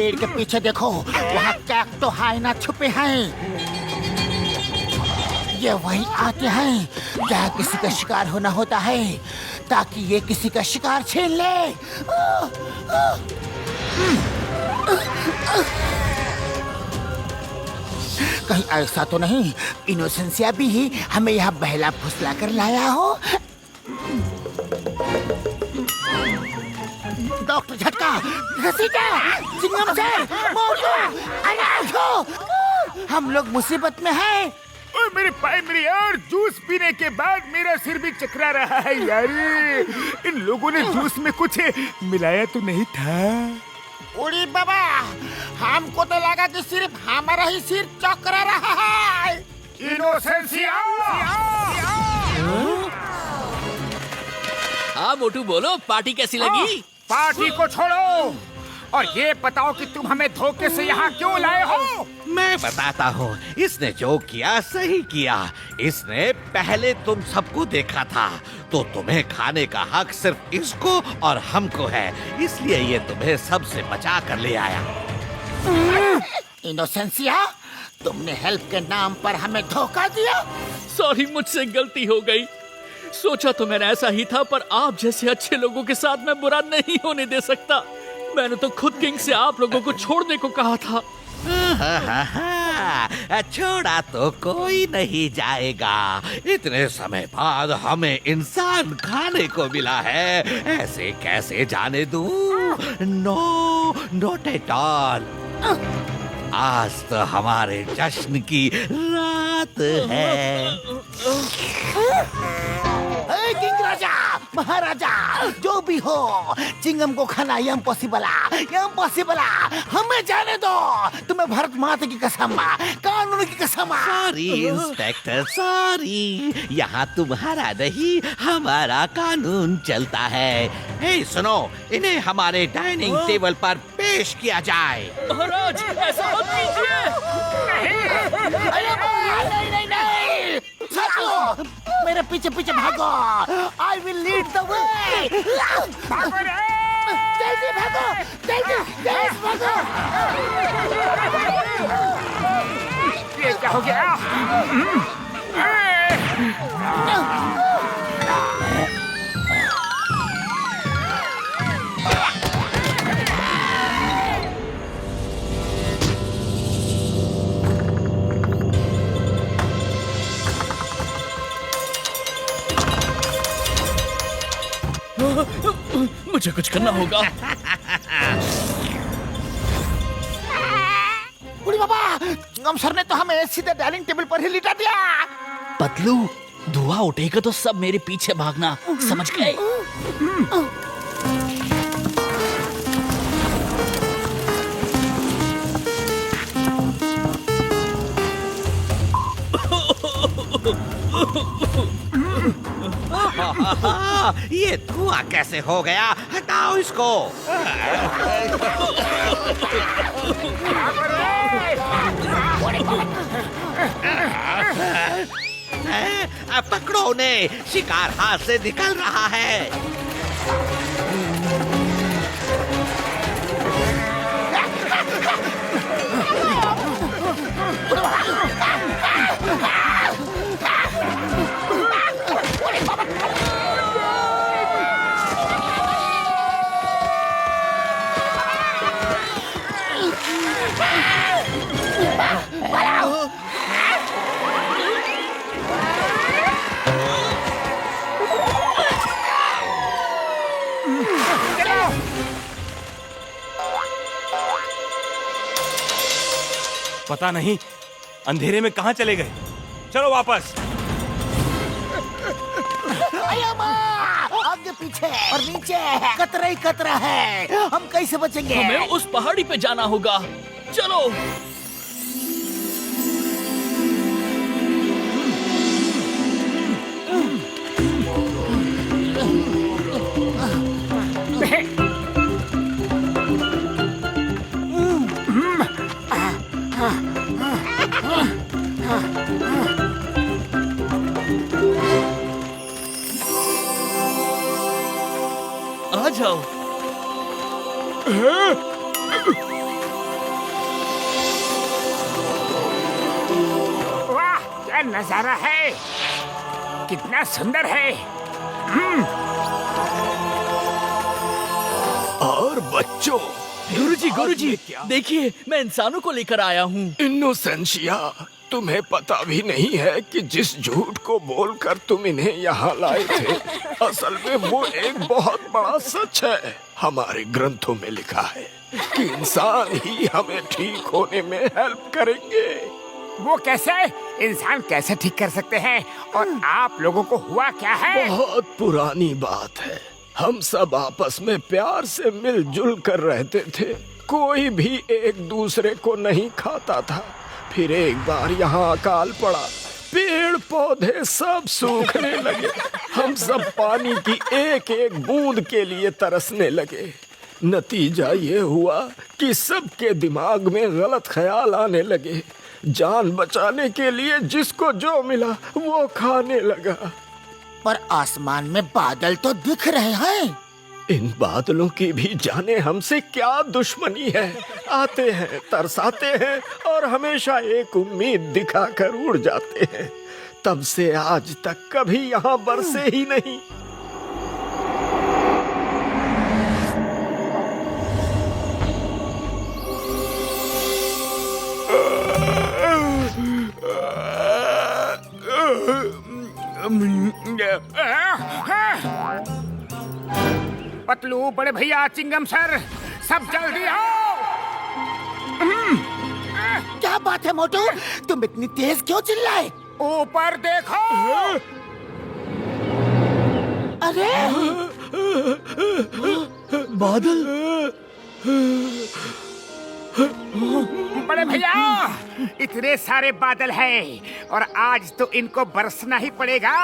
पेड़ के पीछे देखो, वहाँ कैक्टो हाइना छुपे हैं। ये वहीं आते हैं जहाँ किसी का शिकार होना होता है, ताकि ये किसी का शिकार छीन ले। कहीं ऐसा तो नहीं इनोसेंसिया भी ही हमें यहाँ बहला फुसला कर लाया हो। डॉक्टर झटका, घसीटा, चिंगम सर, मोटू, अनाथो, हम लोग मुसीबत में हैं। ओए मेरे भाई मेरी यार, जूस पीने के बाद मेरा सिर भी चकरा रहा है यार। इन लोगों ने जूस में कुछ मिलाया तो नहीं था? उड़ी बाबा, हमको तो लगा कि सिर्फ हमारा ही सिर चकरा रहा है। इनोसेंसिया! हाँ मोटू बोलो, पार्टी कैसी लगी? पार्टी को छोड़ो और ये बताओ कि तुम हमें धोखे से यहाँ क्यों लाए हो? मैं बताता हूँ, इसने जो किया सही किया। इसने पहले तुम सबको देखा था, तो तुम्हें खाने का हक सिर्फ इसको और हमको है, इसलिए ये तुम्हें सबसे बचा कर ले आया। इनोसेंसिया, तुमने हेल्प के नाम पर हमें धोखा दिया। सॉरी, मुझसे गलती हो गई। सोचा तो मैंने ऐसा ही था, पर आप जैसे अच्छे लोगों के साथ मैं बुरा नहीं होने दे सकता। मैंने तो खुद किंग से आप लोगों को छोड़ने को कहा था। छोड़ा तो कोई नहीं जाएगा। इतने समय बाद हमें इंसान खाने को मिला है, ऐसे कैसे जाने दूं? No, not at all. आज तो हमारे जश्न की रात है। किंग राजा, महाराजा, जो भी हो, चिंगम को खाना इम्पॉसिबल, हमें जाने दो। तुम्हें भारत माता की कसम, कानून की कसम। Sorry inspector, sorry. यहाँ तुम्हारा नहीं, हमारा कानून चलता है। हे सुनो, इन्हें हमारे डाइनिंग टेबल पर पेश किया जाए। महाराज, ऐसा मत कीजिए। नहीं, साथियों, मेरे पीछे पीछे भागो। I will lead the way. जल्दी भागो, जल्दी भागो। ये क्या हो गया? मुझे कुछ करना होगा। बुढ़ी बाबा, चिंगम सर ने तो हमें सीधे डाइनिंग टेबल पर ही लिटा दिया। पतलू, धुआं उठेगा तो सब मेरे पीछे भागना, समझ गए? ये धुआं कैसे हो गया? हटाओ इसको। पकड़ो उन्हें, शिकार हाथ से निकल रहा है। पता नहीं अंधेरे में कहां चले गए। चलो वापस। आगे पीछे और नीचे कतरा ही कतरा है, हम कैसे बचेंगे? हमें उस पहाड़ी पे जाना होगा, चलो। आ जाओ। नजारा है, कितना सुंदर है। और बच्चों, गुरुजी, देखिए मैं इंसानों को लेकर आया हूँ। इनोसेंशिया, तुम्हें पता भी नहीं है कि जिस झूठ को बोलकर तुम इन्हें यहाँ लाए थे, असल में वो एक बहुत बड़ा सच है। हमारे ग्रंथों में लिखा है कि इंसान ही हमें ठीक होने में हेल्प करेंगे। वो कैसे? इंसान कैसे ठीक कर सकते हैं? और आप लोगों को हुआ क्या है? बहुत पुरानी बात है। हम सब आपस में प्यार से मिलजुल कर रहते थे। कोई भी एक दूसरे को नहीं खाता था। फिर एक बार यहाँ अकाल पड़ा, पेड़ पौधे सब सूखने लगे। हम सब पानी की एक एक बूंद के लिए तरसने लगे। नतीजा ये हुआ कि सबके दिमाग में गलत ख्याल आने लगे। जान बचाने के लिए जिसको जो मिला वो खाने लगा। पर आसमान में बादल तो दिख रहे हैं। इन बादलों की भी जाने हमसे क्या दुश्मनी है। आते हैं, तरसाते हैं और हमेशा एक उम्मीद दिखाकर उड़ जाते हैं। तब से आज तक कभी यहाँ बरसे ही नहीं। पतलू, बड़े भैया, चिंगम सर, सब जल्दी आओ। क्या बात है मोटू, तुम इतनी तेज क्यों चिल्लाए? ऊपर देखो। अरे बादल। बड़े भैया, इतने सारे बादल हैं और आज तो इनको बरसना ही पड़ेगा।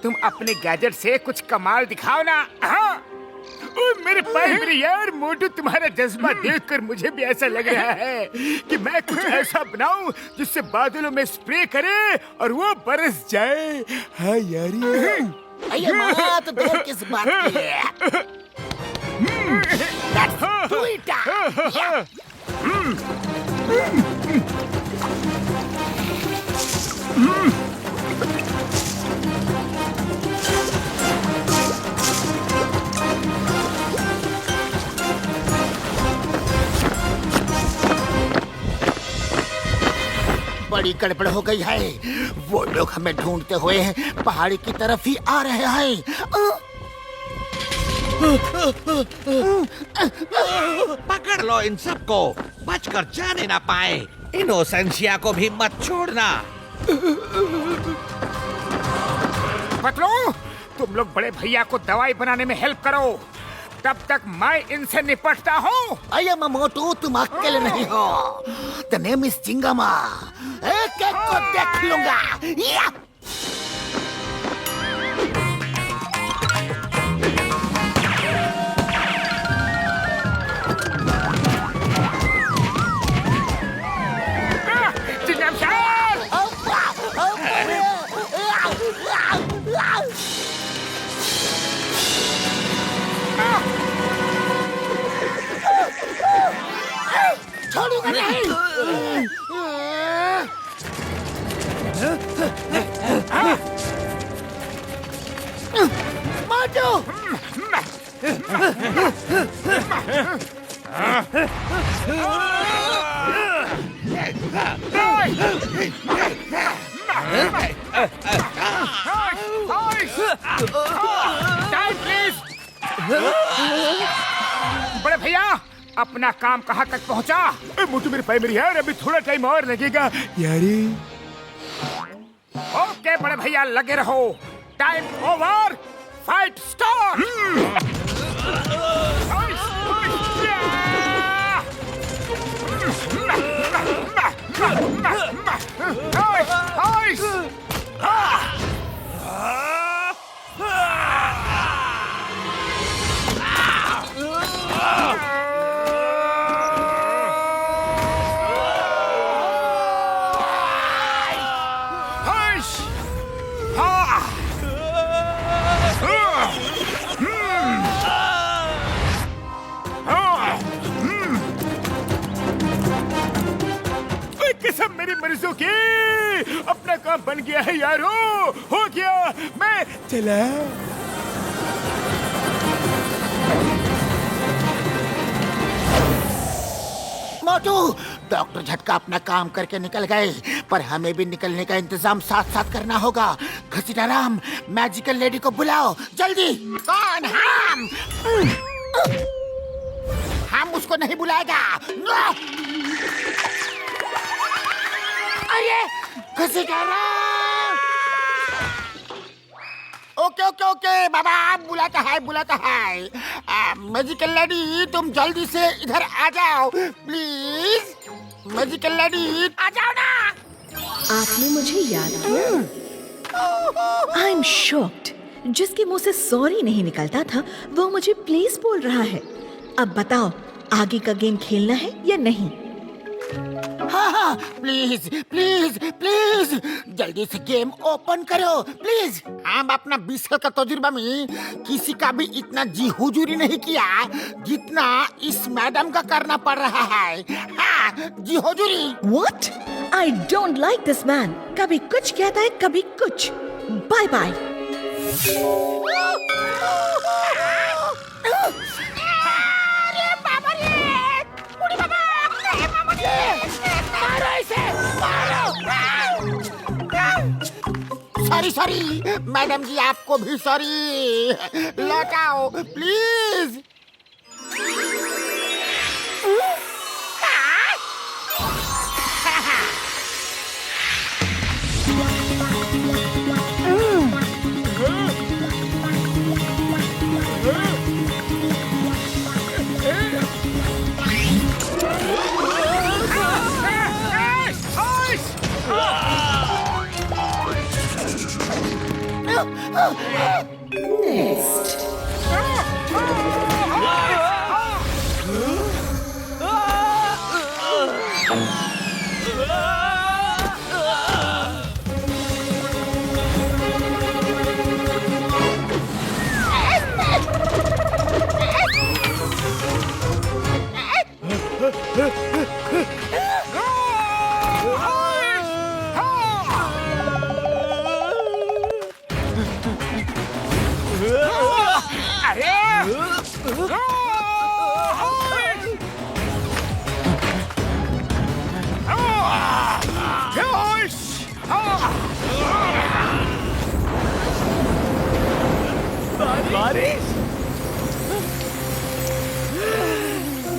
तुम अपने गैजेट से कुछ कमाल दिखाओ ना। हाँ? मेरे भाई, मेरे यार मोटू, तुम्हारा जज्बा देखकर मुझे भी ऐसा लग रहा है कि मैं कुछ ऐसा बनाऊं जिससे बादलों में स्प्रे करे और वो बरस जाए। हाँ यारी। अये माँ, तो देर किस बात की है? Let's do it! Yeah. बड़ी गड़बड़ हो गई है। वो लोग हमें ढूंढते हुए पहाड़ी की तरफ ही आ रहे हैं। पकड़ लो इन सबको, बचकर जाने ना पाए। इनोसेंशिया को भी मत छोड़ना। पतलू, तुम लोग बड़े भैया को दवाई बनाने में हेल्प करो, तब तक मैं इनसे निपटता हूँ। अये मोटू, तुम अकेले नहीं हो। The name is Chingma. एक एक को देख लूंगा। या! चिंगम सर! छोड़ूंगा नहीं। मोटू! बड़े भैया, अपना काम कहाँ तक पहुँचा? मोटू, मेरे भाई, मेरी यार, अभी थोड़ा टाइम और लगेगा यारी। ओके बड़े भैया, लगे रहो। Time over, fight start. कसम मेरी मर्जों की, अपना काम बन गया है यारो, हो गया, मैं चला। मोटू, डॉक्टर झटका अपना काम करके निकल गए, पर हमें भी निकलने का इंतजाम साथ साथ करना होगा। घसीटाराम, मैजिकल लेडी को बुलाओ जल्दी। कौन? हम उसको नहीं बुलाएगा। अरे घसीटाराम, ओके ओके ओके बाबा, बुलाता है। मैजिकल लेडी, तुम जल्दी से इधर आ जाओ प्लीज। मैजिकल लेडी आ जाओ ना। आपने मुझे याद किया? I am shocked. जिसके मुंह से सॉरी नहीं निकलता था वो मुझे प्लीज बोल रहा है। अब बताओ, आगे का गेम खेलना है या नहीं? हाँ, प्लीज प्लीज प्लीज जल्दी से गेम ओपन करो प्लीज। हम अपना 20 साल का तजुर्बा में किसी का भी इतना जी हुजूरी नहीं किया जितना इस मैडम का करना पड़ रहा है। हाँ, जी हुजूरी। What? I don't like this man. कभी कुछ कहता है, कभी कुछ। Bye bye. Sorry madam ji, आपको भी सॉरी। लौटाओ प्लीज। Next.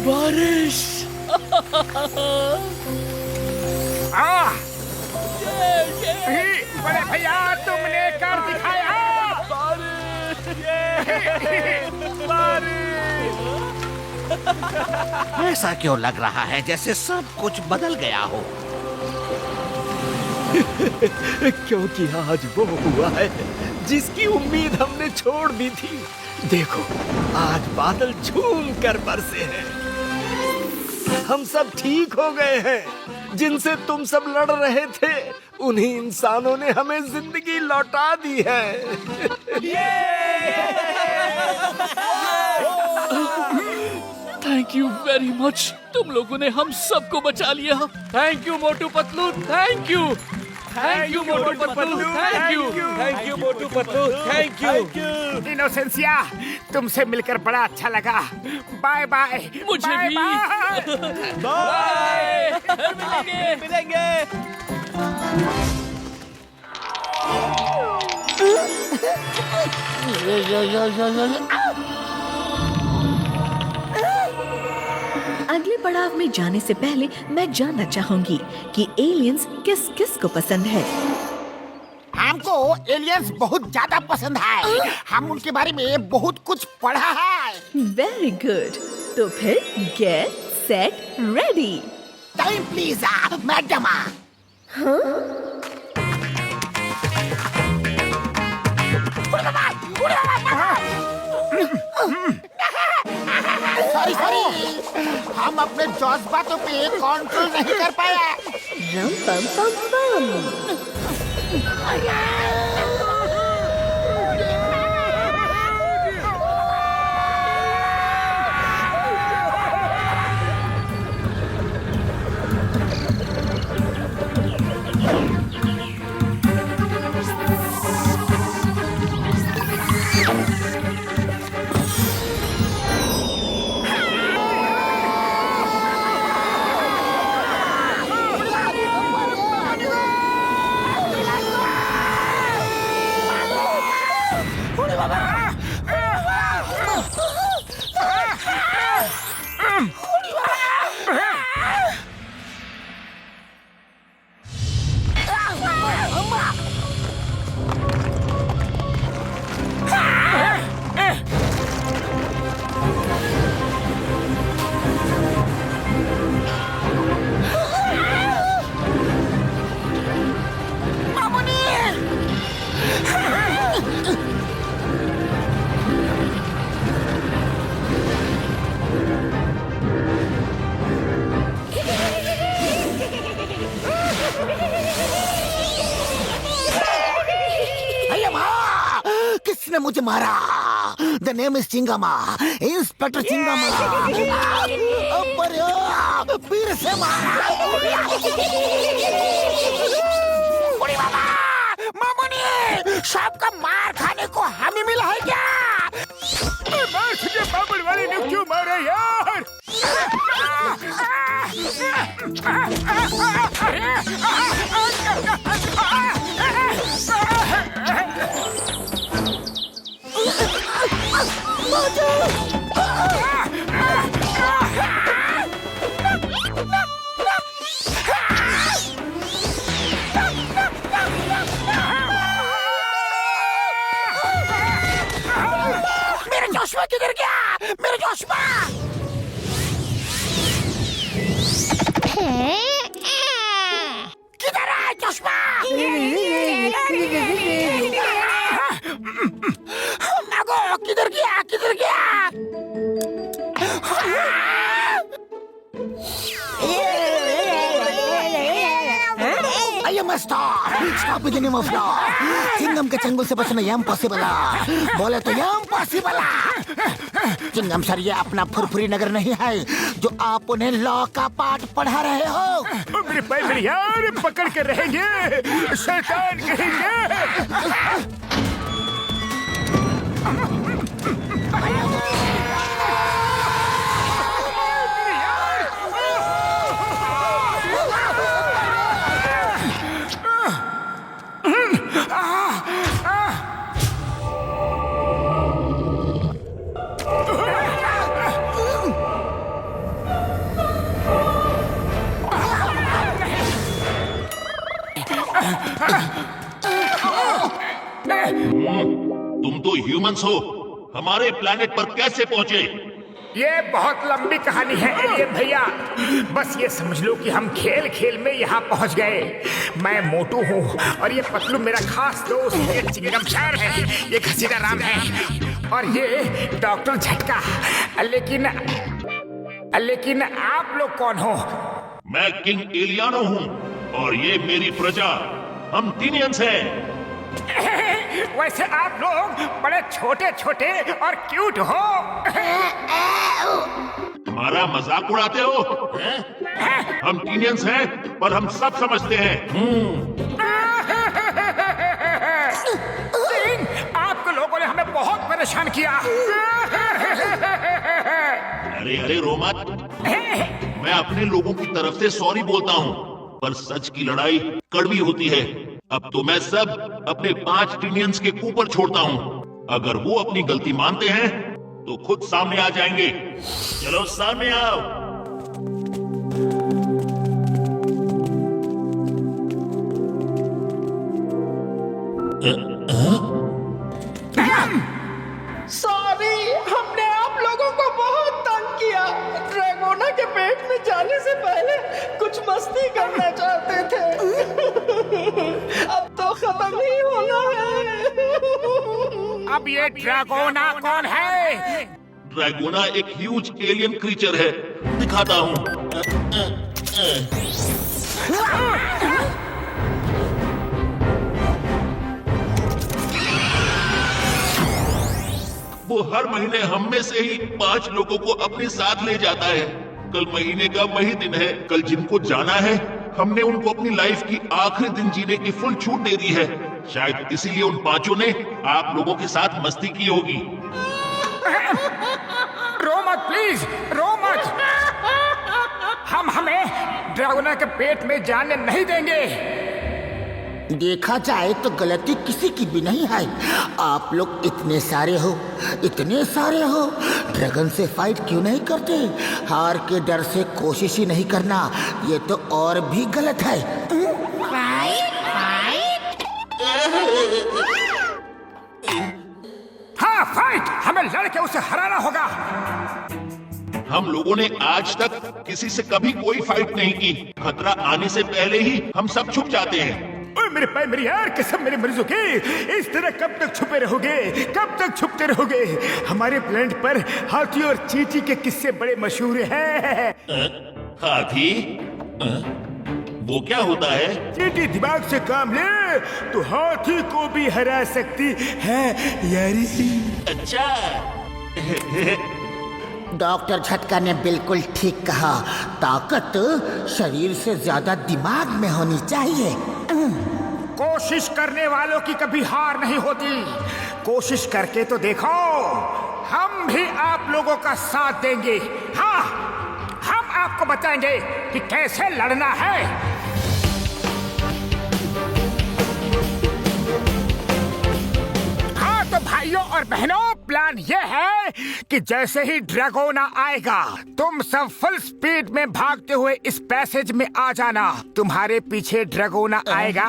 बारिश। बड़े भैया, तुमने कर दिखाया। ऐसा क्यों लग रहा है जैसे सब कुछ बदल गया हो? क्योंकि आज वो हुआ है जिसकी उम्मीद हमने छोड़ दी थी। देखो, आज बादल झूम कर बरसे हैं। हम सब ठीक हो गए हैं। जिनसे तुम सब लड़ रहे थे, उन्हीं इंसानों ने हमें जिंदगी लौटा दी है। Thank you very much. तुम लोगों ने हम सबको बचा लिया। Thank you Motu Patlu, thank you. Thank you Motu Patlu, thank you. Thank you Motu Patlu, thank you. Innocencia, तुमसे मिलकर बड़ा अच्छा लगा। Bye bye. मुझे भी। बाय। मिलेंगे। अगले पड़ाव में जाने से पहले मैं जानना चाहूंगी कि एलियंस किस किस को पसंद है। हमको एलियंस बहुत ज्यादा पसंद है। हम उनके बारे में बहुत कुछ पढ़ा है। Very good. तो फिर get set ready. Time please madam. Sorry, हम अपने जज्बातों पे कंट्रोल नहीं कर पाए। रम पम पम पम। उसने मुझे मारा। The name is Chingama, inspector Chingama. फिर से मारा। मामूनी, सबका मार खाने को हमें मिला है क्या? मार तुझे बाबुल वाले ने क्यों मारा यार? मेरा जोशवा किधर गया? मेरा जोशवा! किधर है जोशवा? नागो, किधर गया? किधर गया? I am a star. Stop with the name of law. Chingam के चंगुल से बचना इम्पॉसिबल है। बोले तो इम्पॉसिबल है। चिंगम सर, ये अपना फुरफुरी नगर नहीं है जो आप उन्हें लॉ का पाठ पढ़ा रहे हो। मेरे भाई मेरे यार पकड़ के रहेंगे, शैतान कहेंगे। तुम तो ह्यूमंस हो, हमारे प्लेनेट पर कैसे पहुंचे? ये बहुत लंबी कहानी है एलियन भैया। बस ये समझ लो कि हम खेल खेल में यहाँ पहुँच गए। मैं मोटू हूँ और ये पतलू मेरा खास दोस्त, ये चिंगम सर है, ये घसीटा राम है और ये डॉक्टर झटका। लेकिन आप लोग कौन हो? मैं किंग एलियानो हूँ और ये मेरी प्रजा, हम टीनियंस हैं। वैसे आप लोग बड़े छोटे छोटे और क्यूट हो। हमारा मजाक उड़ाते हो? हम टीनियंस हैं पर हम सब समझते हैं। आपके लोगों ने हमें बहुत परेशान किया। अरे रो मत। मैं अपने लोगों की तरफ से सॉरी बोलता हूँ, पर सच की लड़ाई कड़वी होती है। अब तो मैं सब अपने 5 टीनियंस के ऊपर छोड़ता हूँ। अगर वो अपनी गलती मानते हैं तो खुद सामने आ जाएंगे। चलो सामने आओ। सॉरी, हमने आप लोगों को बहुत तंग किया। ड्रैगोना के पेट में जाने से पहले कुछ मस्ती करना चाहते थे। अब तो खत्म ही होना है। अब ये ड्रैगोना कौन है? ड्रैगोना एक ह्यूज एलियन क्रीचर है, दिखाता हूँ। वो हर महीने हम में से ही 5 लोगों को अपने साथ ले जाता है। कल महीने का वही दिन है। कल जिनको जाना है, हमने उनको अपनी लाइफ की आखिरी दिन जीने की फुल छूट दे दी है। शायद इसीलिए उन 5 ने आप लोगों के साथ मस्ती की होगी। रो मत प्लीज, रो मत। हमें ड्रैगोना के पेट में जाने नहीं देंगे। देखा जाए तो गलती किसी की भी नहीं है। आप लोग इतने सारे हो, ड्रैगन से फाइट क्यों नहीं करते? हार के डर से कोशिश ही नहीं करना, ये तो और भी गलत है। हाँ, फाइट! हमें लड़के उसे हराना होगा। हम लोगों ने आज तक किसी से कभी कोई फाइट नहीं की। खतरा आने से पहले ही हम सब छुप जाते हैं। मेरे भाई मेरी यार कसम मेरे मरीजों की, इस तरह कब तक छुपे रहोगे? कब तक छुपते रहोगे? हमारे प्लेनेट पर हाथी और चींटी के किस्से बड़े मशहूर हैं। हाथी? वो क्या होता है? चींटी दिमाग से काम ले तो हाथी को भी हरा सकती है यारी। अच्छा। डॉक्टर झटका ने बिल्कुल ठीक कहा, ताकत शरीर से ज्यादा दिमाग में होनी चाहिए। कोशिश करने वालों की कभी हार नहीं होती। कोशिश करके तो देखो, हम भी आप लोगों का साथ देंगे। हाँ, हम आपको बताएंगे कि कैसे लड़ना है। तो भाइयों और बहनों, प्लान ये है कि जैसे ही ड्रैगोना आएगा, तुम सब फुल स्पीड में भागते हुए इस पैसेज में आ जाना। तुम्हारे पीछे ड्रैगोना आएगा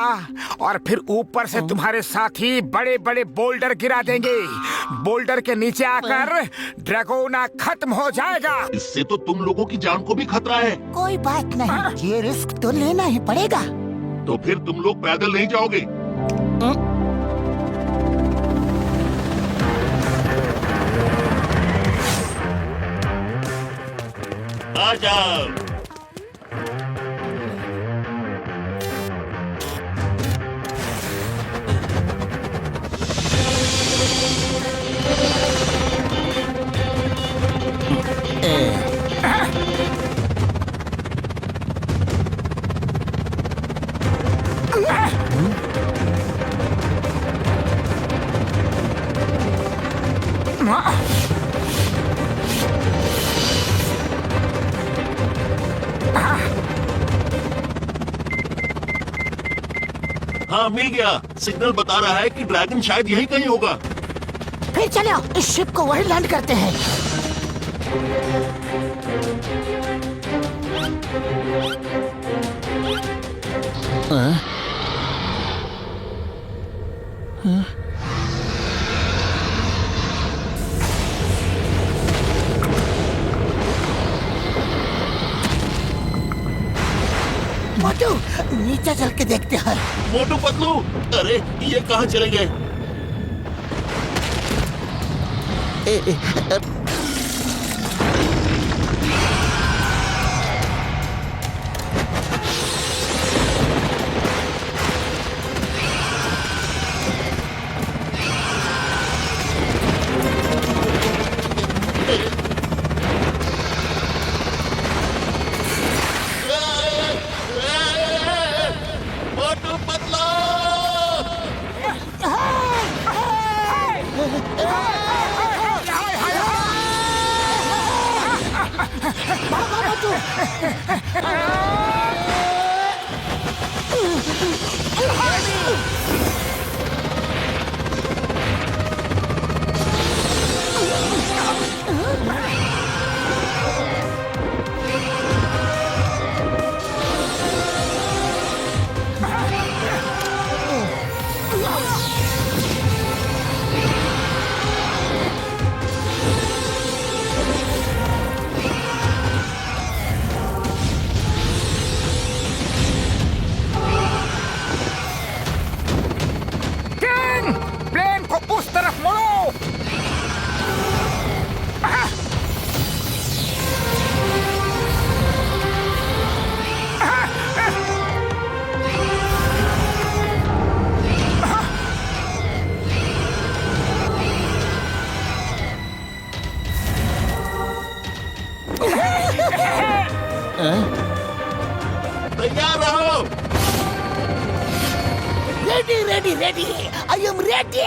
और फिर ऊपर से तुम्हारे साथी बड़े बड़े बोल्डर गिरा देंगे। बोल्डर के नीचे आकर ड्रैगोना खत्म हो जाएगा। इससे तो तुम लोगों की जान को भी खतरा है। कोई बात नहीं, ये रिस्क तो लेना ही पड़ेगा। तो फिर तुम लोग पैदल नहीं जाओगे? आ जाओ। हाँ, मिल गया। सिग्नल बता रहा है कि ड्रैगन शायद यहीं कहीं होगा। फिर चलो इस शिप को वहीं लैंड करते हैं। मोटू, नीचे चल के देखते हैं। मोटू पतलू, अरे ये कहाँ चले गए? तैयार रहो। Ready ready ready, I am ready.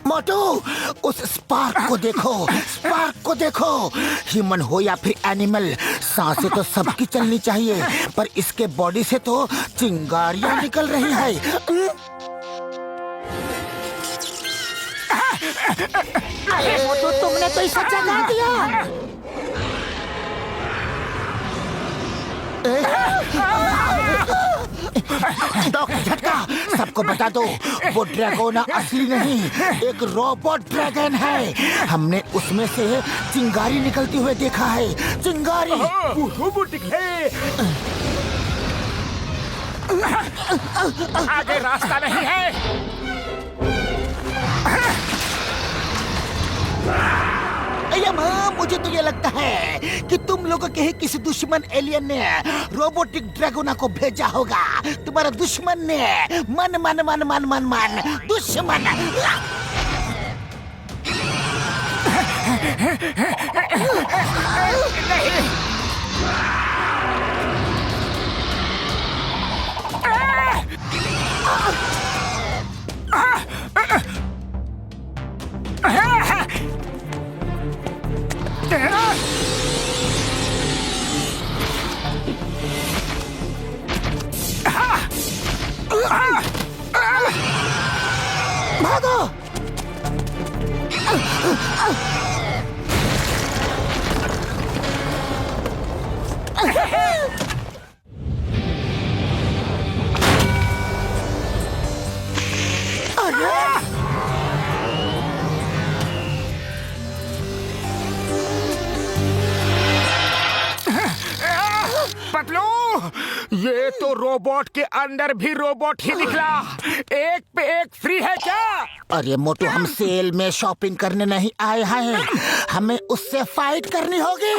Motu, उस स्पार्क को देखो, स्पार्क को देखो। ह्यूमन हो या फिर एनिमल, सांसें तो सबकी चलनी चाहिए, पर इसके बॉडी से तो चिंगारियां निकल रही है। अरे मोटू, तुमने तो इसे जगा दिया। डॉक्टर झटका, सबको बता दो वो ड्रैगोना असली नहीं, एक रोबोट ड्रैगन है। हमने उसमें से चिंगारी निकलती हुए देखा है, चिंगारी। रोबोट निकले, आगे रास्ता नहीं है। मुझे तो ये लगता है कि तुम लोगों के ही किसी दुश्मन एलियन ने रोबोटिक ड्रैगोना को भेजा होगा। तुम्हारा दुश्मन ने मन मन मन मन मन मन दुश्मन। भागो! पतलू, ये तो रोबोट के अंदर भी रोबोट ही निकला। एक पे एक फ्री है क्या? अरे मोटू, हम सेल में शॉपिंग करने नहीं आए हैं, हमें उससे फाइट करनी होगी।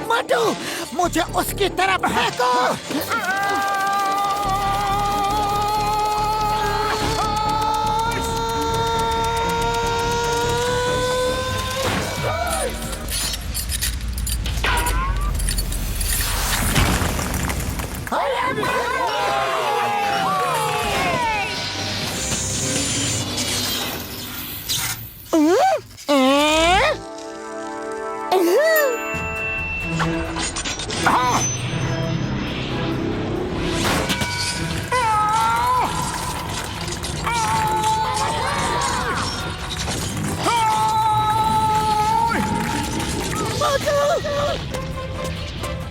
मोटू, मुझे उसकी तरफ फेंको।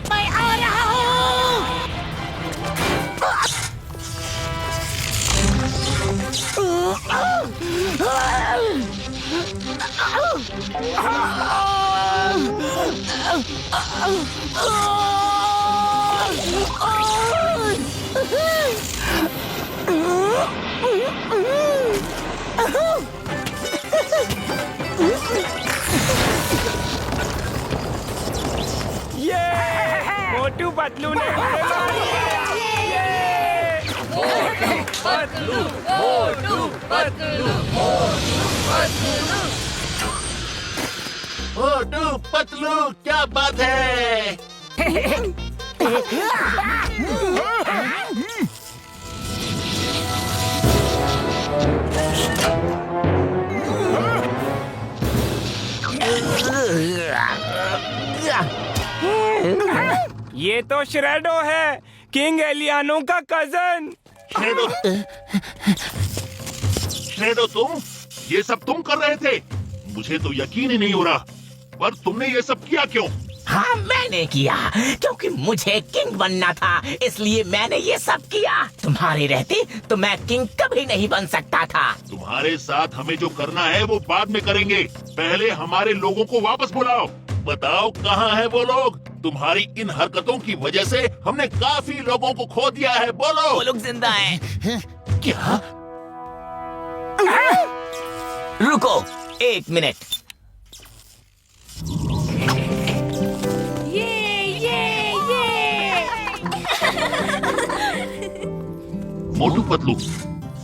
मैं आ रहा हूँ। ये मोटू पतलू ने पतलू, मोटू पतलू, मोटू पतलू। मोटू पतलू, क्या बात है? ये तो श्रेडो है, किंग एलियानो का कजन। हेड हो तुम? ये सब तुम कर रहे थे? मुझे तो यकीन ही नहीं हो रहा। पर तुमने ये सब किया क्यों? हाँ, मैंने किया क्योंकि मुझे किंग बनना था, इसलिए मैंने ये सब किया। तुम्हारे रहते तो मैं किंग कभी नहीं बन सकता था। तुम्हारे साथ हमें जो करना है वो बाद में करेंगे। पहले हमारे लोगों को वापस बुलाओ। बताओ कहाँ है वो लोग? तुम्हारी इन हरकतों की वजह से हमने काफी लोगों को खो दिया है। बोलो। वो लोग जिंदा हैं। क्या? रुको 1 मिनट। मोटू पतलू,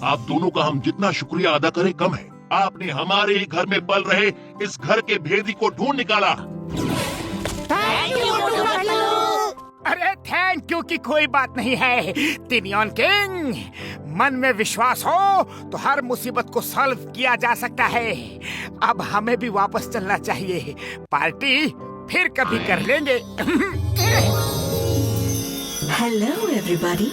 आप दोनों का हम जितना शुक्रिया अदा करें कम है। आपने हमारे ही घर में पल रहे इस घर के भेदी को ढूंढ निकाला। अरे थैंक यू की कोई बात नहीं है टिनियन किंग। मन में विश्वास हो तो हर मुसीबत को सॉल्व किया जा सकता है। अब हमें भी वापस चलना चाहिए। पार्टी फिर कभी कर लेंगे। Hello everybody.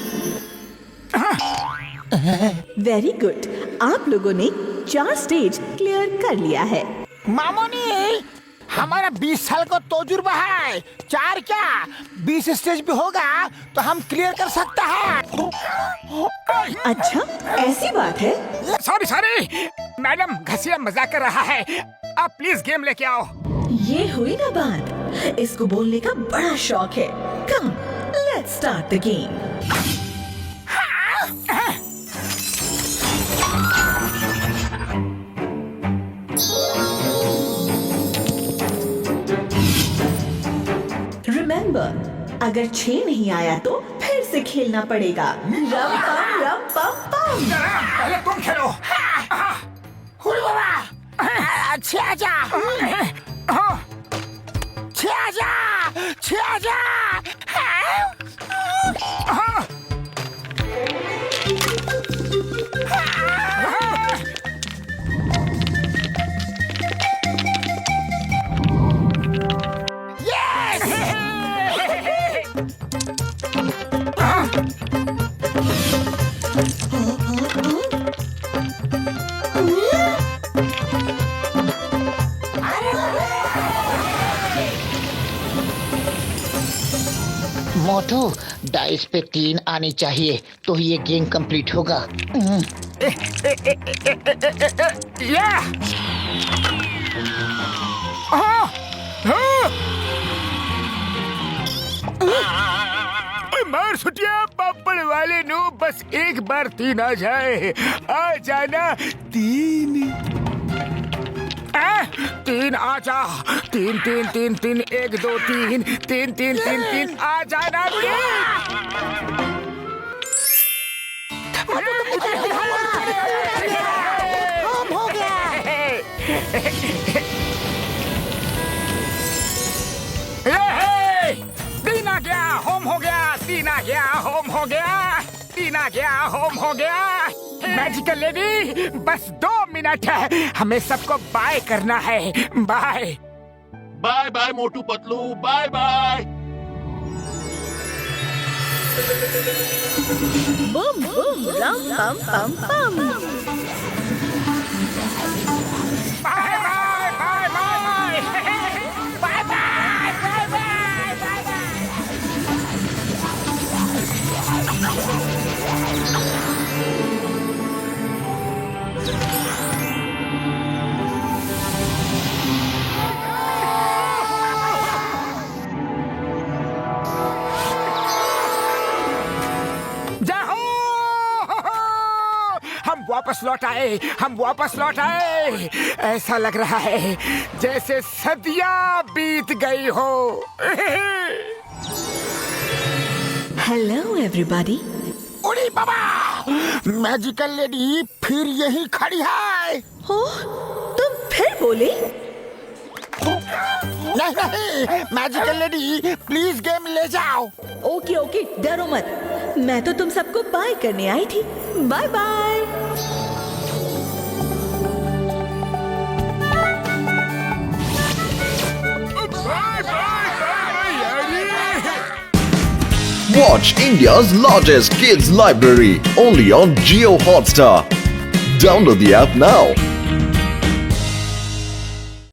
वेरी गुड, आप लोगों ने 4 स्टेज क्लियर कर लिया है। मामोनी, हमारा 20 साल का तजुर्बा है। 4 क्या 20 स्टेज भी होगा तो हम क्लियर कर सकता है। अच्छा, ऐसी बात है? सॉरी मैडम, घसिया मजाक कर रहा है। आप प्लीज गेम लेके आओ। ये हुई ना बात, इसको बोलने का बड़ा शौक है। Come, let's start the game. Remember, अगर 6 नहीं आया तो फिर से खेलना पड़ेगा। रम पम पम। पहले तुम खेलो। हुई बाबा, अच्छे आजा, छे आजा। मोटू, डाइस पे 3 आनी चाहिए तो ये गेम कंप्लीट होगा। मार सुटिया पापड़ वाले नो, बस एक बार 3 आ जाए। आ जाना 3। 3 आ जा। 3 3 3 3 1 2 3 3 3 3 3 आ जाना। हम हो गया। 3 आ गया, होम हो गया। 3 आ गया, होम हो गया। 3 आ गया, होम हो गया। मैजिकल लेडी, बस 2 मिनट है, हमें सबको बाय करना है। Bye bye bye Motu Patlu, bye bye. बूम बूम रम पम पम पम। Bye bye bye bye bye bye bye bye bye bye. वापस लौट आए, हम वापस लौट आए। ऐसा लग रहा है जैसे सदियां बीत गई हो। Hello everybody. उड़ी बाबा, मैजिकल लेडी फिर यही खड़ी है। हो, तुम फिर बोले? नहीं, मैजिकल लेडी प्लीज गेम ले जाओ। ओके ओके, डरो मत। मैं तो तुम सबको बाय करने आई थी। Bye bye. Watch India's largest kids library only on Jio Hotstar. Download the app now.